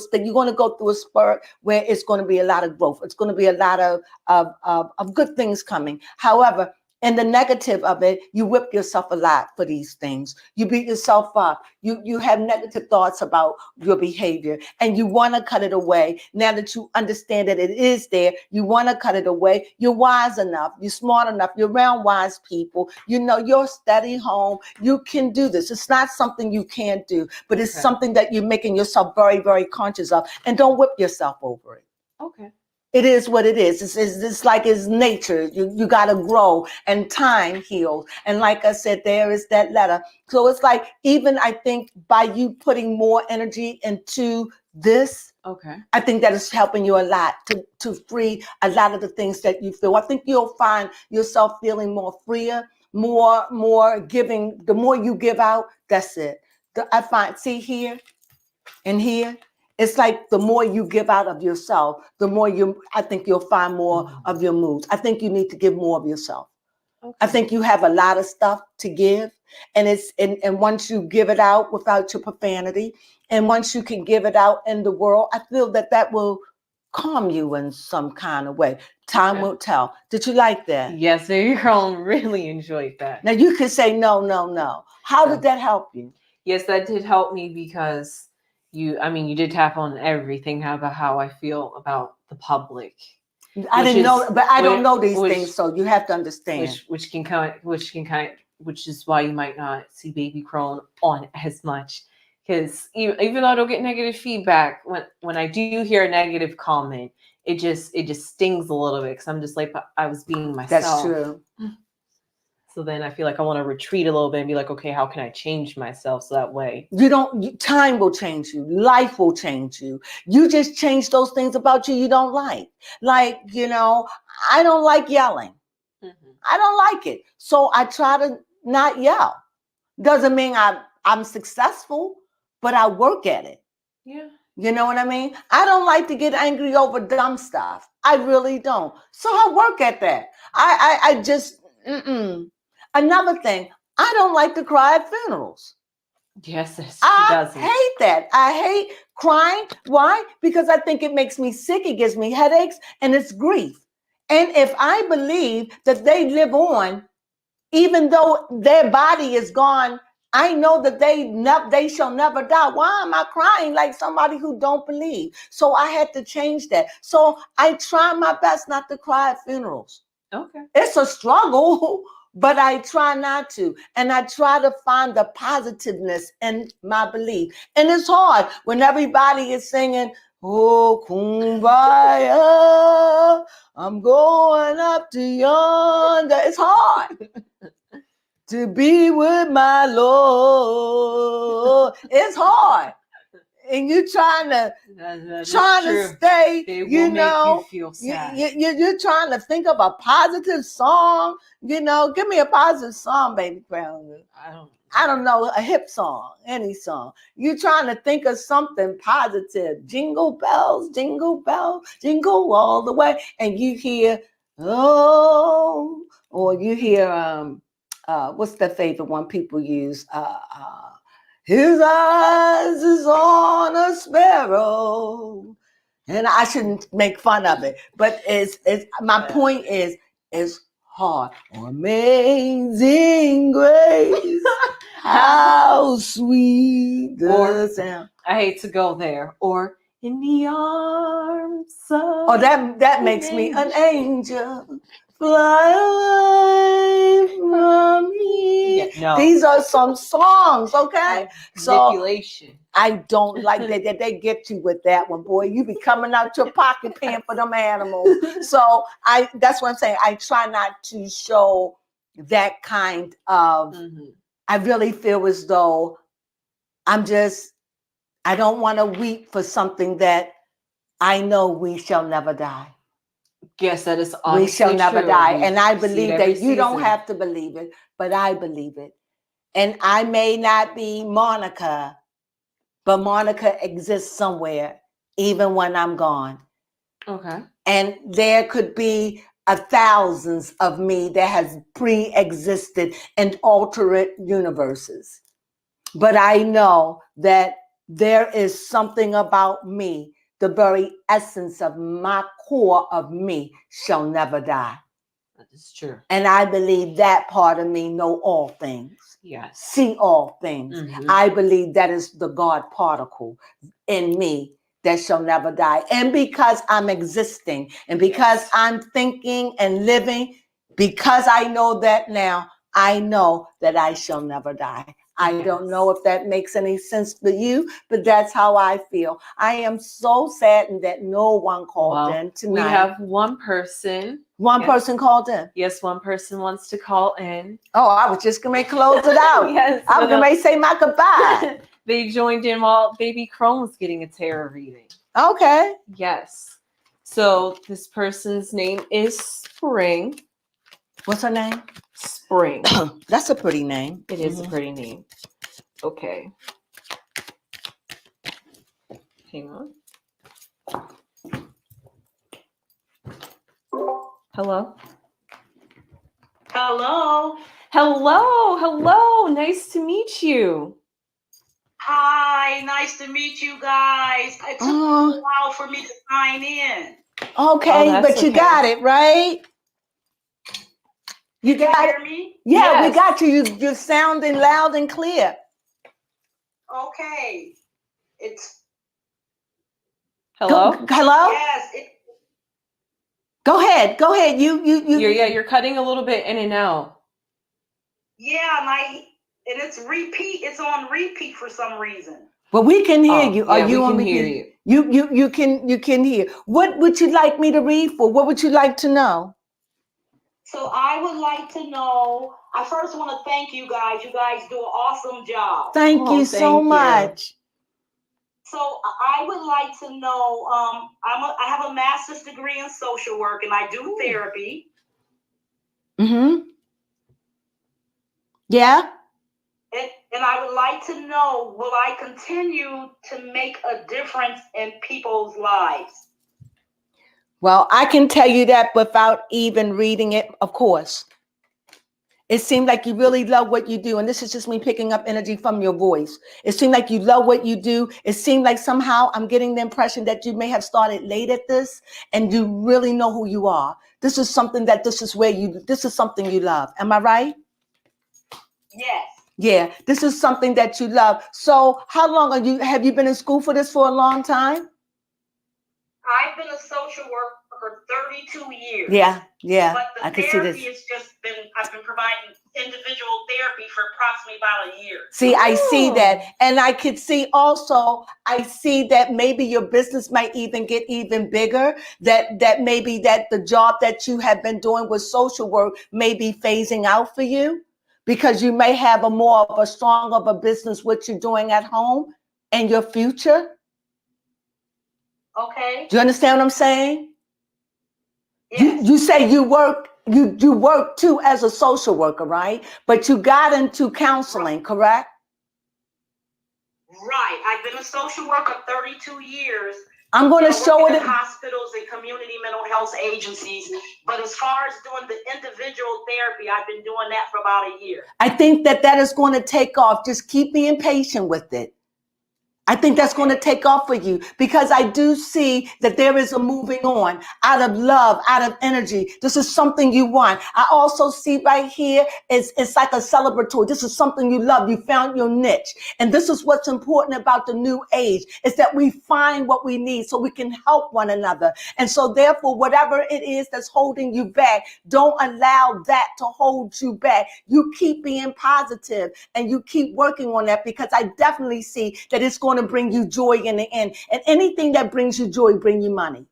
through a spurt where it's going to be a lot of growth. It's going to be a lot of good things coming. However, in the negative of it, you whip yourself a lot for these things. You beat yourself up. You have negative thoughts about your behavior, and you want to cut it away. Now that you understand that it is there, you want to cut it away. You're wise enough. You're smart enough. You're around wise people. You know you're steady home. You can do this. It's not something you can't do, but it's something that you're making yourself very, very conscious of. And don't whip yourself over it. Okay. It is what it is. It's like it's nature. You got to grow, and time heals. And like I said, there is that letter. So it's like, even I think by you putting more energy into this, Okay. I think that is helping you a lot to free a lot of the things that you feel. I think you'll find yourself feeling more freer, more giving. The more you give out, that's it. I find, see here and here, it's like the more you give out of yourself, the more I think you'll find more of your moods. I think you need to give more of yourself. Okay. I think you have a lot of stuff to give, and and once you give it out without your profanity, and once you can give it out in the world, I feel that will calm you in some kind of way. Time will tell. Did you like that? Yes, your girl really enjoyed that. Now you could say no, no, no. How did that help you? Yes, that did help me because you did tap on everything about how I feel about the public. I didn't know, but I don't know these things, so you have to understand. Which is why you might not see Baby Crone on as much. Because even though I don't get negative feedback, when I do hear a negative comment, it just stings a little bit, because I'm just like, I was being myself. That's true. So then I feel like I want to retreat a little bit and be like, okay, how can I change myself so that way? Time will change you. Life will change you. You just change those things about you don't like. Like, I don't like yelling. Mm-hmm. I don't like it. So I try to not yell. Doesn't mean I'm successful, but I work at it. Yeah. You know what I mean? I don't like to get angry over dumb stuff. I really don't. So I work at that. I just, Another thing, I don't like to cry at funerals. Yes, she I doesn't. hate that. I hate crying. Why? Because I think it makes me sick. It gives me headaches, and it's grief. And if I believe that they live on, even though their body is gone, I know that they shall never die. Why am I crying like somebody who don't believe? So I had to change that. So I try my best not to cry at funerals. Okay. It's a struggle, but I try not to. And I try to find the positiveness in my belief. And it's hard when everybody is singing, oh, kumbaya, I'm going up to yonder. It's hard to be with my Lord. It's hard. And you're trying to stay, They will make you feel sad. You're trying to think of a positive song. Give me a positive song, Baby Crown. I don't know, a hip song, any song. You're trying to think of something positive. Jingle bells, jingle all the way. And you hear, oh, or you hear, what's the favorite one people use? His eyes is on a sparrow. And I shouldn't make fun of it, but my point is, it's hard. Amazing grace, how sweet the sound. I hate to go there. Or in the arms of. Oh, that makes me an angel. Fly away from me. Yeah, no. These are some songs, okay? Manipulation. So I don't like that. They get you with that one, boy. You be coming out your pocket paying for them animals. So that's what I'm saying. I try not to show that kind of. I really feel as though I don't want to weep for something that I know we shall never die. Yes, that is honestly we shall never true. die. And I believe that you don't have to believe it, but I believe it. And I may not be Monica, but Monica exists somewhere, even when I'm gone. Okay. And there could be thousands of me that has pre-existed in alternate universes. But I know that there is something about me, the very essence of my core of me shall never die. That is true. And I believe that part of me know all things. Yes. See all things. I believe that is the God particle in me that shall never die. And because I'm existing and because I'm thinking and living, because I know that now, I know that I shall never die. I don't know if that makes any sense for you, but that's how I feel. I am so saddened that no one called in tonight. We have one person. One person called in. Yes, one person wants to call in. Oh, I was just going to close it out. Yes, I was going to say my goodbye. They joined in while baby Crones getting a tarot reading. Okay. Yes. So this person's name is Spring. What's her name? Spring. That's a pretty name. It is a pretty name. Okay. Hang on. Hello? Hello. Hello. Hello. Nice to meet you. Hi, nice to meet you guys. It took a while for me to sign in. Okay, but you got it, right? You got Hear it. me? Yeah, we got you. You're sounding loud and clear. Okay. It's Hello? Hello? yes. Go ahead. Go ahead. You're cutting a little bit in and out. Yeah, and it's repeat. It's on repeat for some reason. Well, we can hear you. Are you we on can hear repeat? you. You can hear. What would you like me to read for? What would you like to know? So I would like to know. I first want to thank you guys. You guys do an awesome job. Thank you so much. So I would like to know. I have a master's degree in social work, and I do therapy. Yeah. And I would like to know, will I continue to make a difference in people's lives? Well, I can tell you that without even reading it, of course. It seemed like you really love what you do. And this is just me picking up energy from your voice. It seemed like you love what you do. It seemed like somehow I'm getting the impression that you may have started late at this and you really know who you are. This is something this is something you love. Am I right? Yes. Yeah, this is something that you love. So how long have you been in school for this for a long time? I've been a social worker for 32 years. Yeah. But the I can see this. I've been providing individual therapy for approximately about a year. See, I see that. And I could see also, I see that maybe your business might even get even bigger, that maybe that the job that you have been doing with social work may be phasing out for you because you may have a strong of a business what you're doing at home and your future. Okay. Do you understand what I'm saying? Yes. You say you work too as a social worker, right? But you got into counseling, correct? Right. I've been a social worker 32 years. I'm going to show it in hospitals and community mental health agencies. But as far as doing the individual therapy, I've been doing that for about a year. I think that is going to take off. Just keep being patient with it. I think that's going to take off for you because I do see that there is a moving on out of love, out of energy. This is something you want. I also see right here, it's like a celebratory. This is something you love. You found your niche. And this is what's important about the new age is that we find what we need so we can help one another. And so therefore, whatever it is that's holding you back, don't allow that to hold you back. You keep being positive and you keep working on that because I definitely see that it's going to bring you joy in the end. And anything that brings you joy, bring you money.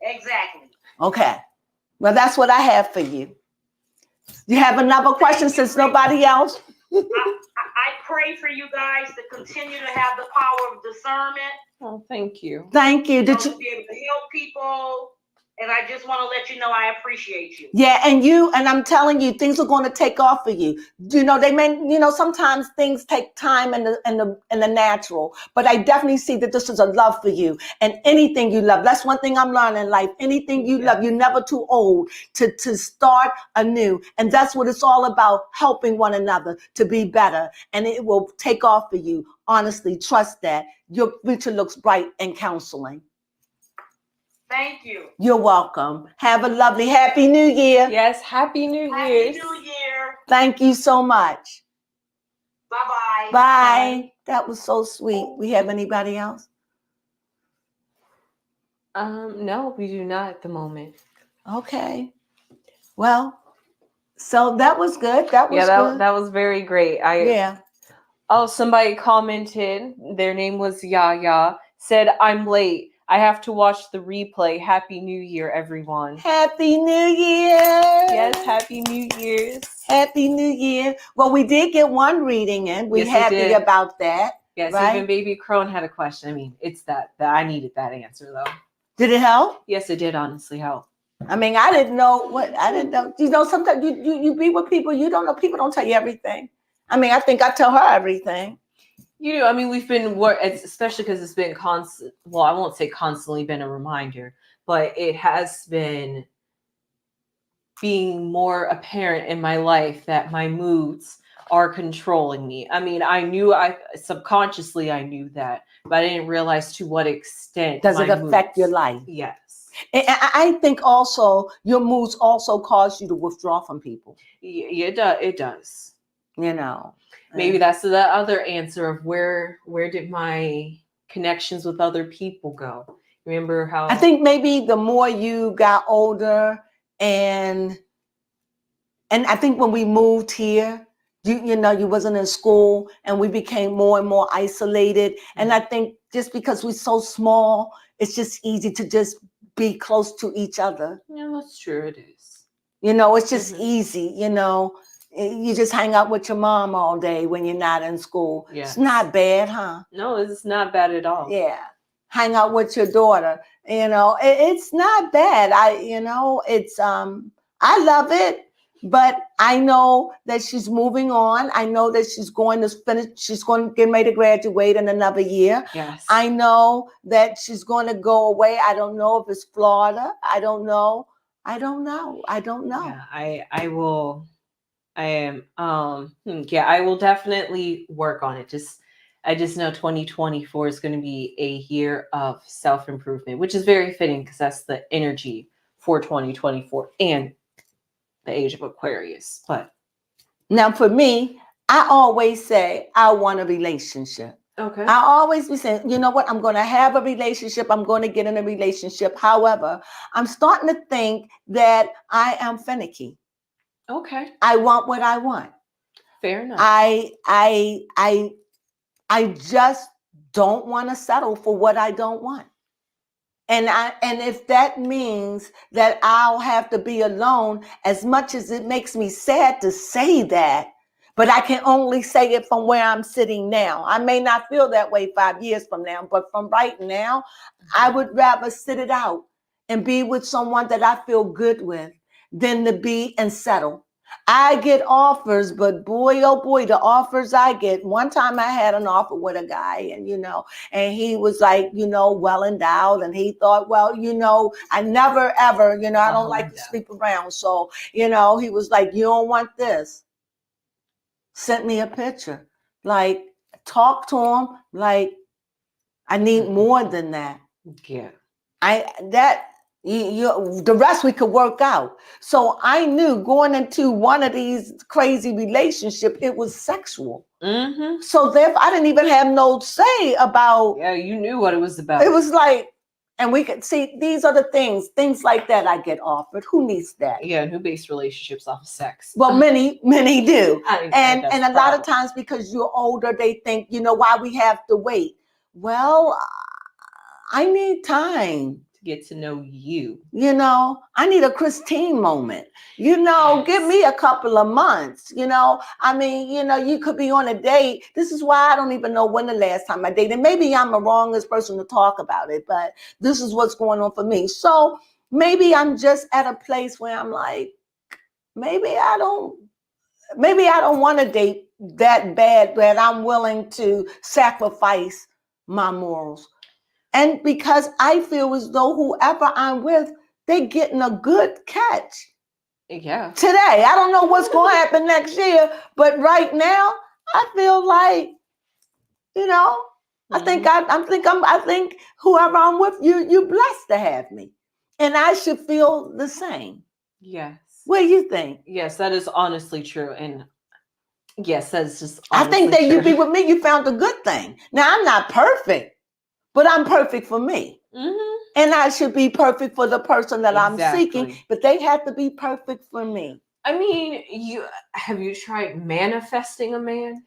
Exactly. Okay. Well, that's what I have for you. You have another question since nobody else? I pray for you guys to continue to have the power of discernment. Oh, thank you. Thank you. To be able to help people. And I just want to let you know I appreciate you. Yeah, and I'm telling you, things are going to take off for you. They may, sometimes things take time in the natural, but I definitely see that this is a love for you. And anything you love, that's one thing I'm learning in life. Anything you love, you're never too old to start anew. And that's what it's all about, helping one another to be better. And it will take off for you. Honestly, trust that. Your future looks bright in counseling. Thank you. You're welcome. Have a lovely Happy New Year. Yes, Happy New Year. Happy New Year. Thank you so much. Bye-bye. Bye. That was so sweet. We have anybody else? No, we do not at the moment. Okay. Well, So that was good. That was good. that was very great. Yeah. Oh, somebody commented, their name was Yaya, said, I'm late. I have to watch the replay. Happy New Year, everyone. Happy New Year. Yes, Happy New Year's. Happy New Year. Well, we did get one reading in. We're Yes, we happy did. about that. Yes, right? even Baby Crone had a question. I mean, it's that I needed that answer, though. Did it help? Yes, it did honestly help. I mean, I didn't know. You know, sometimes you be with people, you don't know. People don't tell you everything. I mean, I think I tell her everything. You know, I mean, we've been, especially because it's been constant. Well, I won't say constantly been a reminder, but it has been being more apparent in my life that my moods are controlling me. I mean, subconsciously I knew that, but I didn't realize to what extent. Does it affect your life? Yes. And I think also your moods also cause you to withdraw from people. Yeah, it does. You know. Maybe that's the other answer of where did my connections with other people go? Remember how I think maybe the more you got older and I think when we moved here, you know, you wasn't in school and we became more and more isolated. Mm-hmm. And I think just because we're so small, it's just easy to just be close to each other. Yeah, that's true. It is. You know, it's just easy, you know. You just hang out with your mom all day when you're not in school. Yes. It's not bad, huh? No, it's not bad at all. Yeah. Hang out with your daughter. You know, it's not bad. It's I love it, but I know that she's moving on. I know that she's going to finish. She's going to get ready to graduate in another year. Yes. I know that she's going to go away. I don't know if it's Florida. I don't know. Yeah, I will. I will definitely work on it. I just know 2024 is going to be a year of self-improvement, which is very fitting because that's the energy for 2024 and the age of Aquarius. But now for me, I always say I want a relationship. Okay. I always be saying, you know what? I'm going to have a relationship. I'm going to get in a relationship. However, I'm starting to think that I am finicky. Okay. I want what I want. Fair enough. I just don't want to settle for what I don't want. And if that means that I'll have to be alone, as much as it makes me sad to say that, but I can only say it from where I'm sitting now. I may not feel that way 5 years from now, but from right now, I would rather sit it out and be with someone that I feel good with than to be and settle. I get offers, but boy, oh boy, the offers I get. One time I had an offer with a guy and he was like, well endowed. And he thought, well, I never, ever, I don't like to sleep around. So, he was like, you don't want this. Sent me a picture. Like, talk to him. Like, I need more than that. Yeah. The rest we could work out. So I knew going into one of these crazy relationships, it was sexual. Mm-hmm. So therefore, I didn't even have no say about. Yeah, you knew what it was about. It was like, and we could see these are the things like that I get offered. Who needs that? Yeah, and who base relationships off of sex? Well, many do. And a lot of times times because you're older, they think, why we have to wait. Well, I need time. Get to know you. I need a Christine moment. Yes. Give me a couple of months. You could be on a date. This is why I don't even know when the last time I dated. Maybe I'm the wrongest person to talk about it, but this is what's going on for me. So maybe I'm just at a place where I'm like, maybe I don't want to date that bad, but I'm willing to sacrifice my morals. And because I feel as though whoever I'm with, they're getting a good catch. Yeah. Today. I don't know what's going to happen next year, but right now, I feel like, I think whoever I'm with, you're blessed to have me. And I should feel the same. Yes. What do you think? Yes, that is honestly true. And yes, that's just I think that you be with me, you found a good thing. Now, I'm not perfect. But I'm perfect for me. Mm-hmm. And I should be perfect for the person that I'm seeking. But they have to be perfect for me. I mean, have you tried manifesting a man?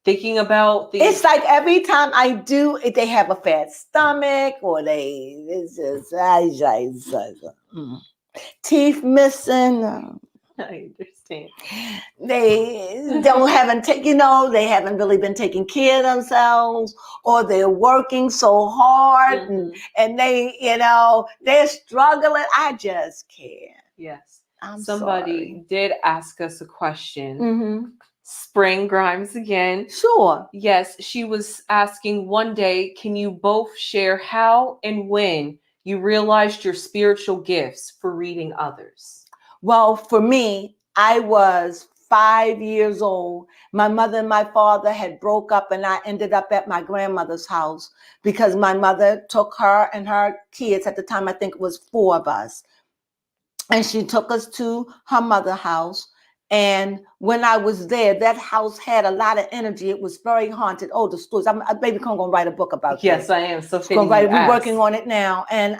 Thinking about the It's like every time I do, if they have a fat stomach or it's just teeth missing. I understand. They they haven't really been taking care of themselves, or they're working so hard and they're struggling. I just can't. Yes. I'm Somebody sorry. did ask us a question. Mm-hmm. Spring Grimes again. Sure. Yes, she was asking one day, can you both share how and when you realized your spiritual gifts for reading others? Well, for me, I was 5 years old. My mother and my father had broke up, and I ended up at my grandmother's house because my mother took her and her kids. At the time, I think it was 4 of us. And she took us to her mother's house. And when I was there, that house had a lot of energy. It was very haunted. Oh, the stories. Baby, I'm going to write a book about Yes, this. I am. So We're working on it now. And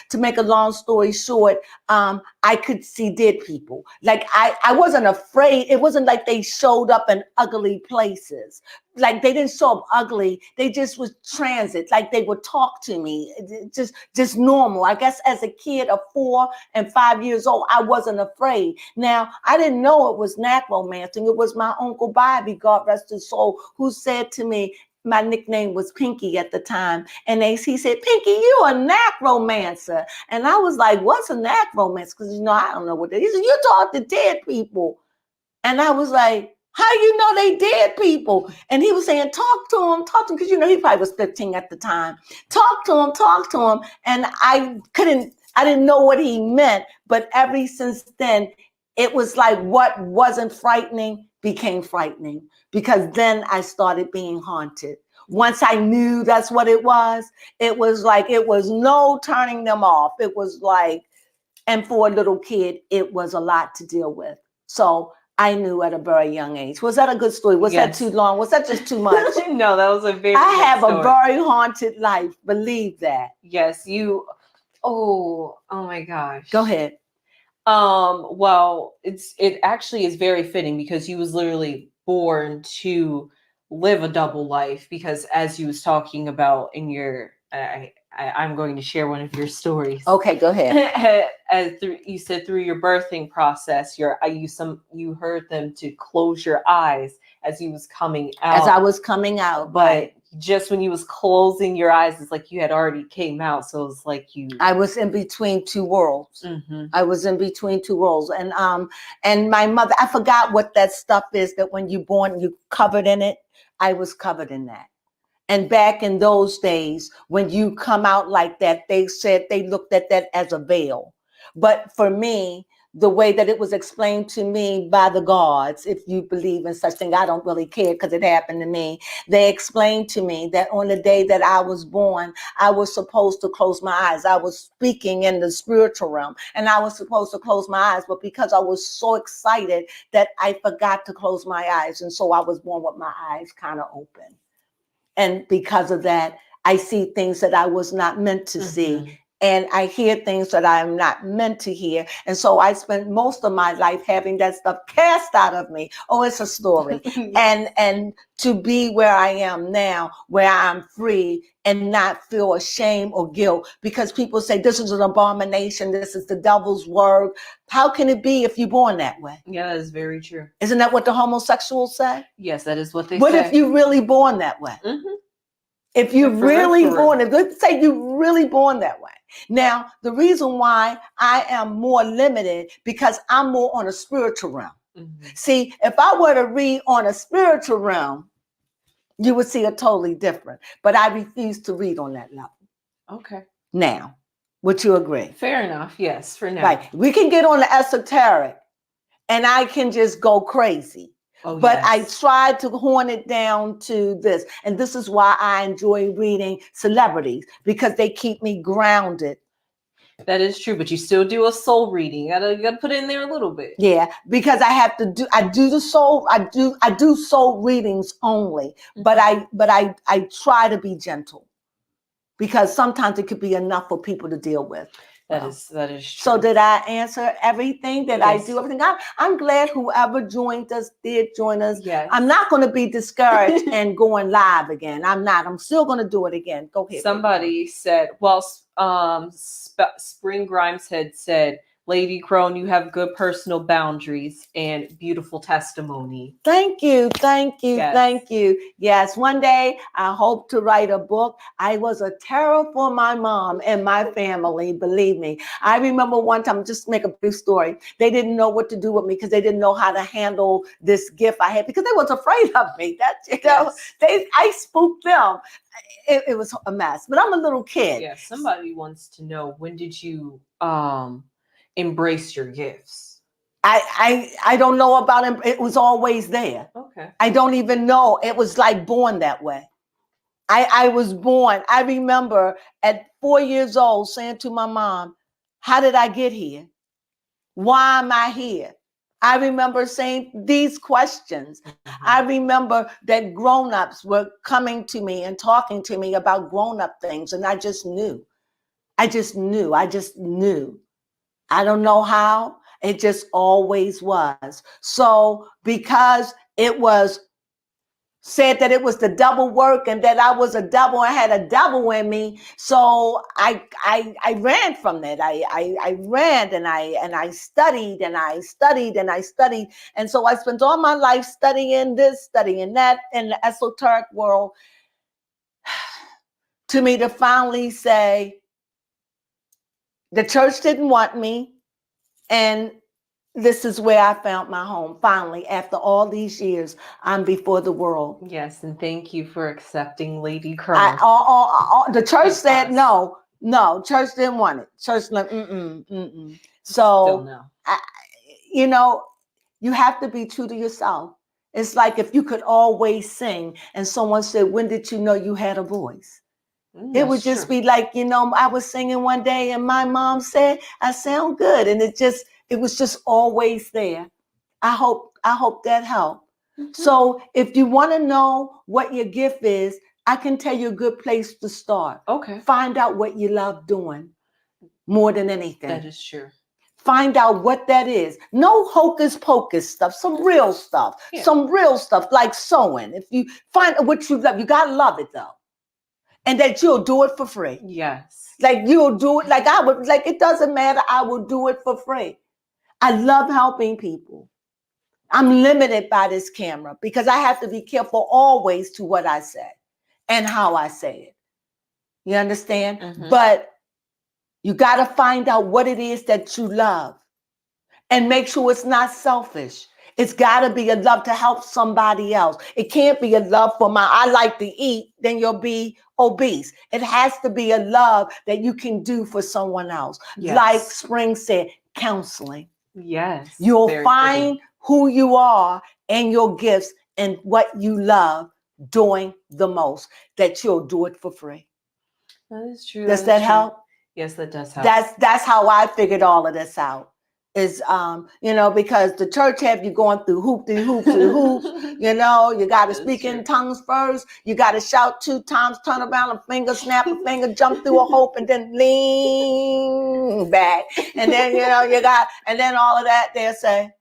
to make a long story short, I could see dead people. Like I wasn't afraid. It wasn't like they showed up in ugly places. Like they didn't show up ugly. They just was transit. Like they would talk to me. Just normal. I guess as a kid of 4 and 5 years old, I wasn't afraid. Now, I didn't know it was necromancing. It was my Uncle Bobby, God rest his soul, who said to me, my nickname was Pinky at the time. And he said, Pinky, you a necromancer. And I was like, what's a necromancer? Because, I don't know what that is. He said, you talk to dead people. And I was like, how you know they dead people? And he was saying, talk to him, because, he probably was 15 at the time. Talk to him. And I didn't know what he meant. But ever since then, it was like what wasn't frightening became frightening, because then I started being haunted. Once I knew that's what it was like, it was no turning them off. It was like, and for a little kid, it was a lot to deal with. So I knew at a very young age. Was that a good story? Was that too long? Was that just too much? No, that was a very I good have story. a very haunted life. Believe that. Yes, oh my gosh. Go ahead. Well, it actually is very fitting because you was literally born to live a double life, because as you was talking about in your I'm going to share one of your stories. Okay, go ahead. You said through your birthing process, you heard them to close your eyes as you was coming out. As I was coming out, but just when you was closing your eyes, it's like you had already came out. So it's like I was in between two worlds. Mm-hmm. I was in between two worlds. And my mother, I forgot what that stuff is that when you're born, you covered in it. I was covered in that. And back in those days, when you come out like that, they said they looked at that as a veil. But for me, the way that it was explained to me by the gods, if you believe in such thing, I don't really care because it happened to me. They explained to me that on the day that I was born, I was supposed to close my eyes. I was speaking in the spiritual realm, and I was supposed to close my eyes. But because I was so excited that I forgot to close my eyes. And so I was born with my eyes kind of open. And because of that, I see things that I was not meant to see. And I hear things that I am not meant to hear. And so I spent most of my life having that stuff cast out of me. Oh, it's a story. And to be where I am now, where I'm free and not feel ashamed or guilt, because people say this is an abomination. This is the devil's work. How can it be if you're born that way? Yeah, that is very true. Isn't that what the homosexuals say? Yes, that is what they say. What if you're really born that way? Mm-hmm. If you're really born, let's say you're really born that way. Now, the reason why I am more limited, because I'm more on a spiritual realm. Mm-hmm. See, if I were to read on a spiritual realm, you would see it totally different. But I refuse to read on that level. Okay. Now, would you agree? Fair enough. Yes, for now. Right. We can get on the esoteric and I can just go crazy. Oh, but yes. I tried to horn it down to this. And this is why I enjoy reading celebrities, because they keep me grounded. That is true, but you still do a soul reading. You gotta put it in there a little bit. Yeah, because I do soul readings only, but I try to be gentle, because sometimes it could be enough for people to deal with. That Wow. is true. So did I answer everything? Did I Yes. do everything? I'm glad whoever joined us did join us. Yes. I'm not going to be discouraged and going live again. I'm not. I'm still going to do it again. Go ahead. Somebody said, well, Spring Grimes had said, Lady Crone, you have good personal boundaries and beautiful testimony. Thank you. Thank you. Yes. Thank you. Yes. One day I hope to write a book. I was a terror for my mom and my family. Believe me. I remember one time, just make a brief story. They didn't know what to do with me because they didn't know how to handle this gift I had because they was afraid of me. That's, you know, I spooked them. It was a mess, but I'm a little kid. Yeah. Somebody wants to know, when did you embrace your gifts? I don't know about him. It was always there. Okay. I don't even know. It was like born that way. I was born. I remember at 4 years old saying to my mom, how did I get here? Why am I here? I remember saying these questions. I remember that grown-ups were coming to me and talking to me about grown-up things. And I just knew. I just knew. I just knew. I don't know how. It just always was. So because it was said that it was the double work and that I was a double, I had a double in me. So I ran from that. I ran and I studied and I studied and I studied. And so I spent all my life studying this, studying that in the esoteric world, to me to finally say, the church didn't want me. And this is where I found my home. Finally, after all these years, I'm before the world. Yes, and thank you for accepting Lady Crone. The church said no. Church didn't want it. Church like, So, no. you know, you have to be true to yourself. It's like if you could always sing and someone said, when did you know you had a voice? It would just be like, you know, I was singing one day and my mom said, I sound good. And it was just always there. I hope that helped. So if you want to know what your gift is, I can tell you a good place to start. Okay. Find out what you love doing more than anything. That is true. Find out what that is. No hocus pocus stuff, some real stuff, some real stuff like sewing. If you find what you love, you got to love it though. And that you'll do it for free. Yes. Like you'll do it like I would, like it doesn't matter. I will do it for free. I love helping people. I'm limited by this camera because I have to be careful always to what I say and how I say it. You understand? But you got to find out what it is that you love and make sure it's not selfish. It's got to be a love to help somebody else. It can't be a love for I like to eat, then you'll be obese. It has to be a love that you can do for someone else. Yes. Like Spring said, counseling. Yes. You'll find who you are and your gifts and what you love doing the most, that you'll do it for free. That is true. Does that help? Yes, that does help. That's how I figured all of this out. Is you know, because the church have you going through hoops, you know, you got to speak in tongues first, you got to shout 2 times, turn around, a finger, snap a finger, jump through a hope, and then lean back, and then you know and then all of that they'll say,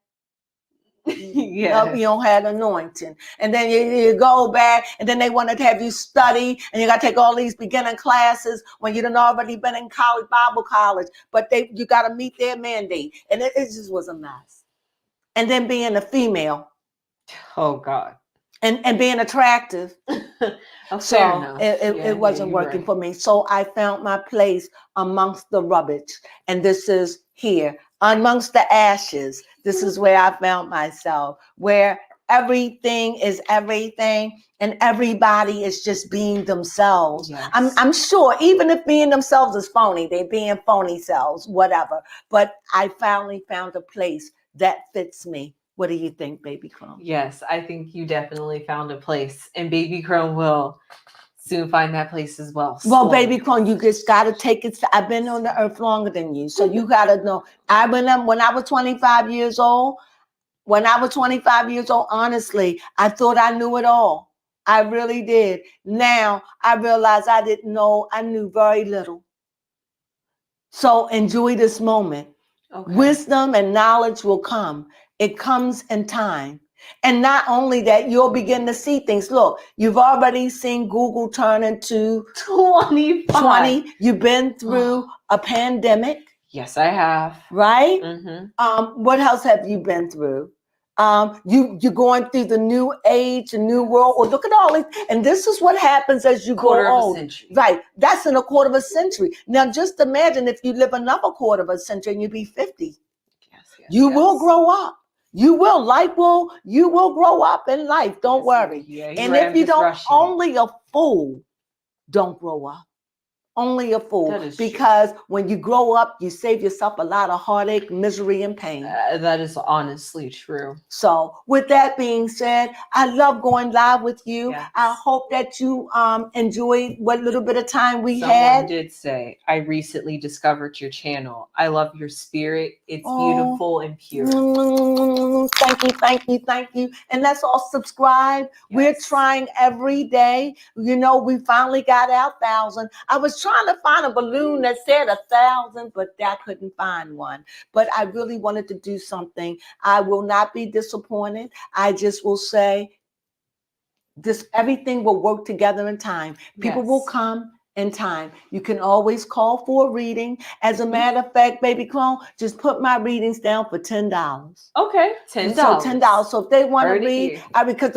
nope, you don't have anointing. And then you go back and then they want to have you study and you got to take all these beginning classes when you done already been in college, Bible college, but you got to meet their mandate. And it just was a mess. And then being a female. Oh God. And being attractive. So it wasn't working for me. So I found my place amongst the rubbish. And this is here. Amongst the ashes, this is where I found myself, where everything is everything and everybody is just being themselves. Yes. I'm sure even if being themselves is phony, they're being phony selves, whatever. But I finally found a place that fits me. What do you think, Baby Crone? Yes, I think you definitely found a place, and Baby Crone will soon find that place as well. Well, Baby Crone, you just got to take it. I've been on the earth longer than you, so you got to know. When I was 25 years old, honestly, I thought I knew it all. I really did. Now I realize I didn't know. I knew very little. So enjoy this moment. Okay. Wisdom and knowledge will come. It comes in time. And not only that, you'll begin to see things. Look, you've already seen Google turn into 25. 20. You've been through a pandemic, Yes, I have. right? Mm-hmm. What else have you been through? You're going through the new age, the new world. Or look at all this, and this is what happens as you Quarter grow of a old. century. Right, that's in a quarter of a century. Now, just imagine if you live another quarter of a century and you be 50. Yes, You will grow up. You will. You will grow up in life. Don't worry. Yeah, And if you don't, only a fool don't grow up. Only a fool. That is because when you grow up, you save yourself a lot of heartache, misery, and pain. That is honestly true. So with that being said, I love going live with you. Yes. I hope that you enjoyed what little bit of time we Someone had. did say, I recently discovered your channel. I love your spirit. It's beautiful and pure. Thank you, thank you, thank you. And let's all subscribe. Yes. We're trying every day. You know, we finally got our 1,000. I was trying to find a balloon that said 1,000, but I couldn't find one. But I really wanted to do something. I will not be disappointed. I just will say this, everything will work together in time. People will come in time. You can always call for a reading. As a matter of fact, baby clone, just put my readings down for $10. Okay, $10. So $10. So if they want to read, because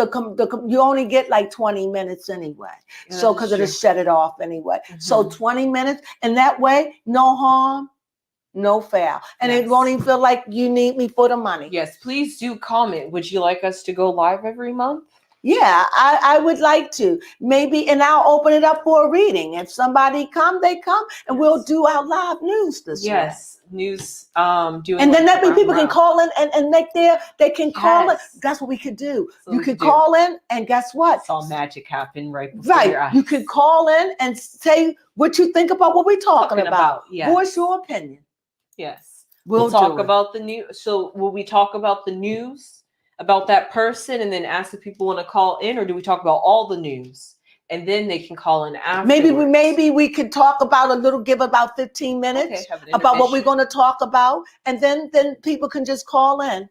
you only get like 20 minutes anyway. So because it'll shut it off anyway. So 20 minutes, and that way, no harm, no foul. And it won't even feel like you need me for the money. Yes, please do comment. Would you like us to go live every month? Yeah, I would like to. Maybe, and I'll open it up for a reading. If somebody come, they come, and we'll do our live news this way. Yes, news. Doing, and then that way people can call in and make they can call in. That's what we could do. So you could call in, and guess what? It's all magic happen right before your eyes. You could call in and say what you think about what we're talking about. Yes. Voice your opinion. Yes. We'll talk about the news. So will we talk about the news? About that person and then ask if people want to call in, or do we talk about all the news and then they can call in afterwards? Maybe we could talk about give about 15 minutes about what we're going to talk about, and then people can just call in.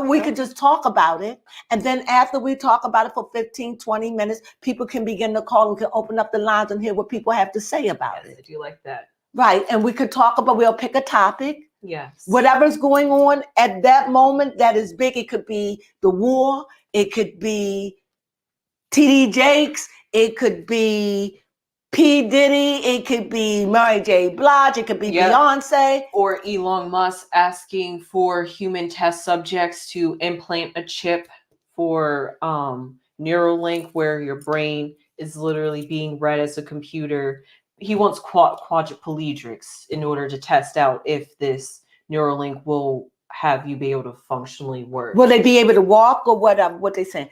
We could just talk about it, and then after we talk about it for 15, 20 minutes, people can begin to call and can open up the lines and hear what people have to say about it. I do like that. Right, and we could talk about, we'll pick a topic. Yes. Whatever's going on at that moment that is big. It could be the war. It could be TD Jakes. It could be P. Diddy. It could be Mary J. Blige. It could be Beyonce. Or Elon Musk asking for human test subjects to implant a chip for Neuralink, where your brain is literally being read as a computer. He wants quadriplegics in order to test out if this Neuralink will have you be able to functionally work. Will they be able to walk, or what they saying?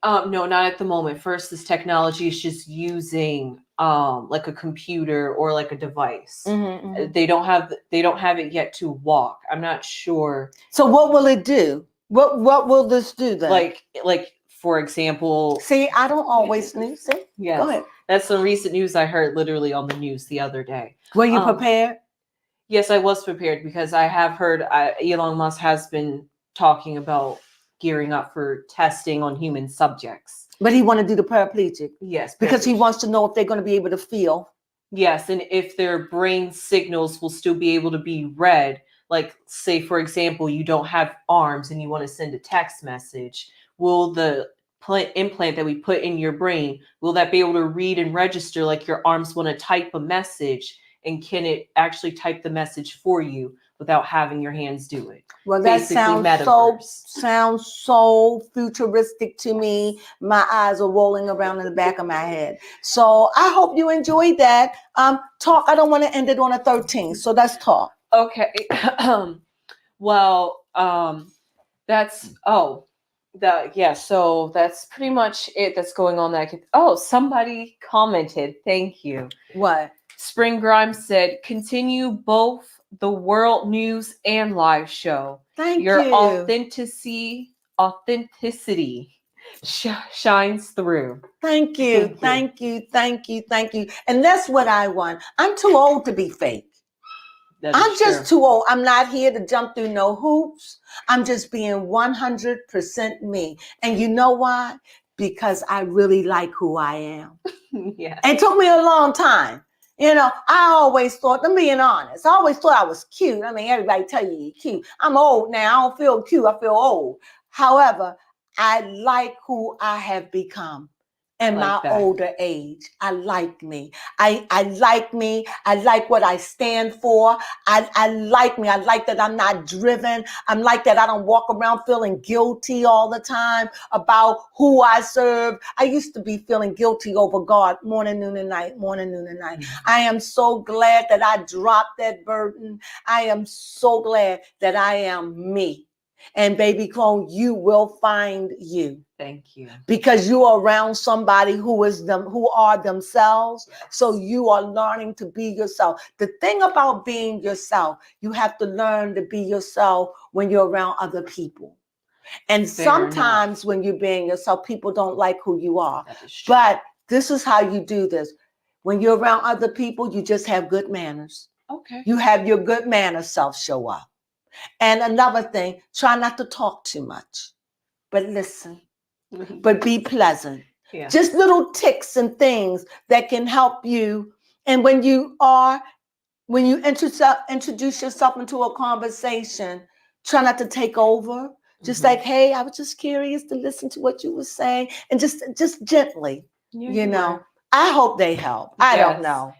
No, not at the moment. First, this technology is just using like a computer or like a device. They don't have it yet to walk. I'm not sure. So what will it do? What will this do then? Like for example. See, I don't always know. See? Yes. Go ahead. That's some recent news I heard literally on the news the other day. Were you prepared? Yes, I was prepared, because I have heard Elon Musk has been talking about gearing up for testing on human subjects. But he want to do the paraplegic. Yes. Because he wants to know if they're going to be able to feel. Yes, and if their brain signals will still be able to be read. Like, say, for example, you don't have arms and you want to send a text message. Will the implant that we put in your brain, will that be able to read and register like your arms want to type a message, and can it actually type the message for you without having your hands do it? Well, that sounds so futuristic to me. My eyes are rolling around in the back of my head. So I hope you enjoyed that. Talk. I don't want to end it on a 13, so let's talk. Okay. Well, so that's pretty much it that's going on. Somebody commented. Thank you. What? Spring Grimes said, continue both the world news and live show. Thank you. Your authenticity shines through. Thank you. Thank you. And that's what I want. I'm too old to be fake. I'm just too old. I'm not here to jump through no hoops. I'm just being 100% me. And you know why? Because I really like who I am. Yeah. It took me a long time. You know, I always thought, I'm being honest, I always thought I was cute. I mean, everybody tell you you're cute. I'm old now. I don't feel cute. I feel old. However, I like who I have become in my older age. I like me. I like me. I like what I stand for. I like me. I like that I'm not driven. I'm like that I don't walk around feeling guilty all the time about who I serve. I used to be feeling guilty over God morning, noon, and night, morning, noon, and night. I am so glad that I dropped that burden. I am so glad that I am me. And baby Crone, you will find you. Thank you. Because you are around somebody who are themselves. So you are learning to be yourself. The thing about being yourself, you have to learn to be yourself when you're around other people. And sometimes when you're being yourself, people don't like who you are. But this is how you do this. When you're around other people, you just have good manners. Okay. You have your good manners self show up. And another thing, try not to talk too much, but listen, but be pleasant. Yeah. Just little ticks and things that can help you. And when you introduce yourself into a conversation, try not to take over. Just like, hey, I was just curious to listen to what you were saying, and just gently, you know. I hope they help. I don't know.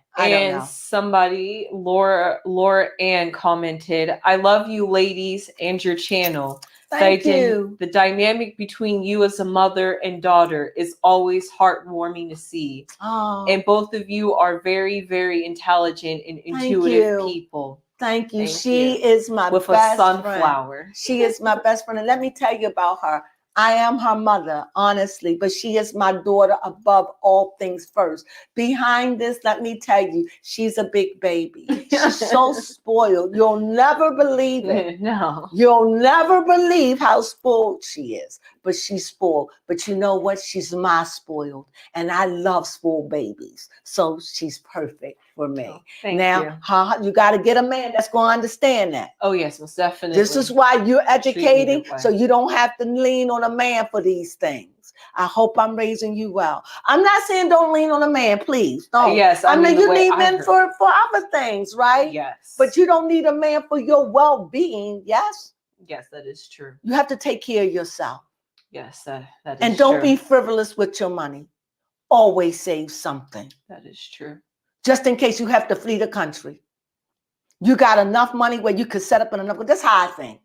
Somebody, Laura Ann commented, I love you ladies and your channel. Thank you. The dynamic between you as a mother and daughter is always heartwarming to see. Oh. And both of you are very, very intelligent and intuitive people. Thank you. She is my best friend. With a sunflower. She is my best friend. And let me tell you about her. I am her mother, honestly, but she is my daughter above all things first. Behind this, let me tell you, she's a big baby. She's so spoiled. You'll never believe it. No. You'll never believe how spoiled she is, but she's spoiled. But you know what? She's my spoiled, and I love spoiled babies. So she's perfect for me. Oh, thank you. You got to get a man that's going to understand that. Oh, yes, most definitely. This is why you're educating, so you don't have to lean on a man for these things. I hope I'm raising you well. I'm not saying don't lean on a man, please. Don't. Yes, I mean you need men for other things, right? Yes. But you don't need a man for your well-being, yes? Yes, that is true. You have to take care of yourself. Yes, that is and don't be frivolous with your money. Always save something. That is true. Just in case you have to flee the country. You got enough money where you could set up another. That's how I think.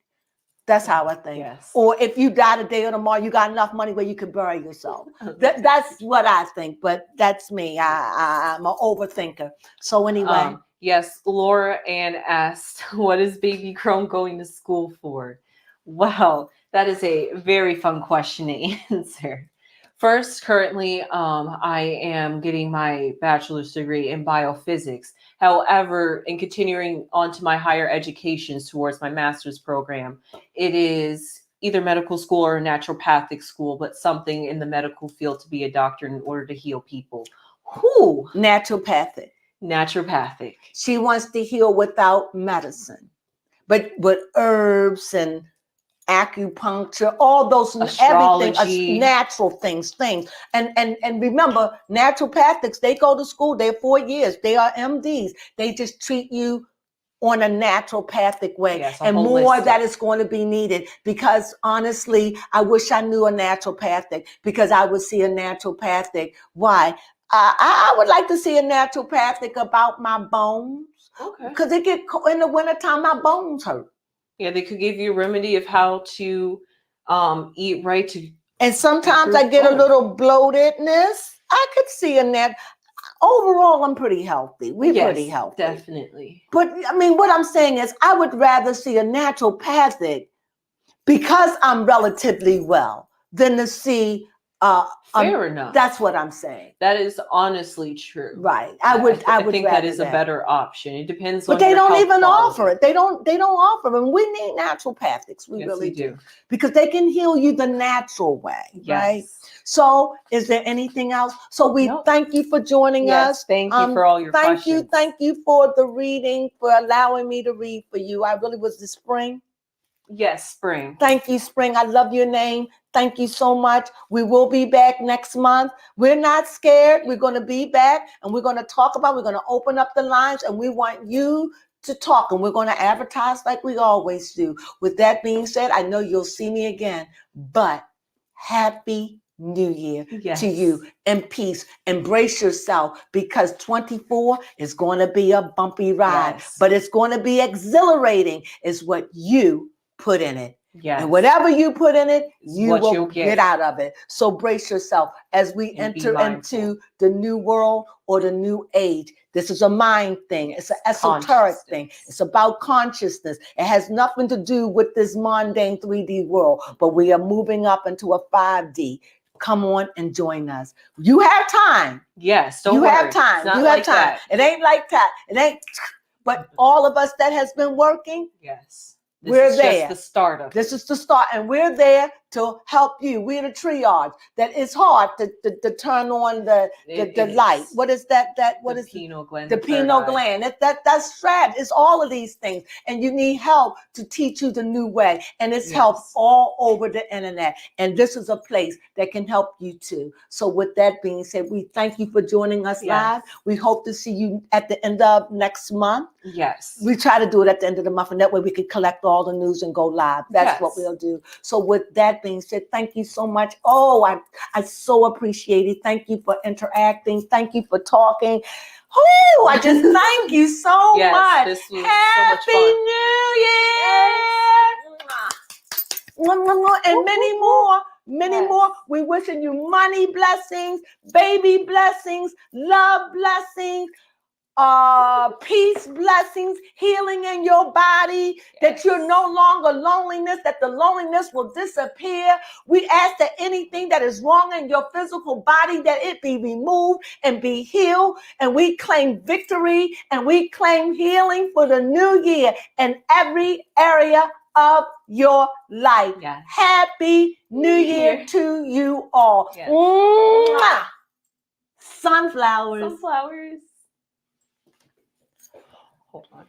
That's how I think. Yes. Or if you die today or tomorrow, you got enough money where you could bury yourself. That's what I think, but that's me. I'm an overthinker. So anyway. Yes, Laura Ann asked, what is baby Crone going to school for? Well, that is a very fun question to answer. First, currently, I am getting my bachelor's degree in biophysics. However, in continuing on to my higher educations towards my master's program, it is either medical school or a naturopathic school, but something in the medical field to be a doctor in order to heal people. Who? Naturopathic. Naturopathic. She wants to heal without medicine, but with herbs and acupuncture, all those astrology, everything, natural things. And remember, naturopathics, they go to school, they're 4 years, they are MDs. They just treat you on a naturopathic way. Yes, and holistic. More that is going to be needed, because honestly, I wish I knew a naturopathic, because I would see a naturopathic. Why? I would like to see a naturopathic about my bones. Okay. Because it get in the wintertime, my bones hurt. Yeah, they could give you a remedy of how to eat right. And sometimes I get a little bloatedness. I could see overall, I'm pretty healthy. We're pretty healthy. Definitely. But I mean, what I'm saying is I would rather see a naturopathic, because I'm relatively well, than to see Fair enough. That's what I'm saying. That is honestly true. Right. I would think that rather is a better option. It depends But on they your don't health even quality. offer it. They don't offer them. We need naturopathics. We Yes, really we do. Because they can heal you the natural way. Right. Yes. So is there anything else? So we Nope. thank you for joining Yes, us. thank you for all your questions. Thank you for the reading, for allowing me to read for you. I really was the Spring. Yes, Spring. Thank you, Spring. I love your name. Thank you so much. We will be back next month. We're not scared. We're going to be back and we're going to we're going to open up the lines and we want you to talk and we're going to advertise like we always do. With that being said, I know you'll see me again, but happy New Year to you and peace. Embrace yourself because 24 is going to be a bumpy ride, but it's going to be exhilarating is what you put in it. Yes. And whatever you put in it, you will get get out of it. So brace yourself as we enter into the new world or the new age. This is a mind thing. It's an esoteric thing. It's about consciousness. It has nothing to do with this mundane 3D world, but we are moving up into a 5D. Come on and join us. You have time. Yes, you have time. You have time. That. It ain't like that. It ain't. But all of us that has been working. Yes. We're is there. Just the start of this is the start, and we're there to help you. We're the triage. That it's hard to turn on the light. What is that? What is the pineal gland? The pineal gland. That's strategy. It's all of these things, and you need help to teach you the new way. And it's help all over the internet. And this is a place that can help you too. So with that being said, we thank you for joining us live. We hope to see you at the end of next month. Yes. We try to do it at the end of the month, and that way we can collect all the news and go live. That's what we'll do. So with that being said, thank you so much. Oh, I so appreciate it. Thank you for interacting. Thank you for talking. Oh, I just thank you so much. This was Happy so much fun. New Year! And many more. Many more. We wishing you money blessings, baby blessings, love blessings, peace, blessings, healing in your body, that you're no longer loneliness, that the loneliness will disappear. We ask that anything that is wrong in your physical body, that it be removed and be healed. And we claim victory and we claim healing for the new year in every area of your life. Happy New Year to you all. Sunflowers. Sunflowers. Hold on.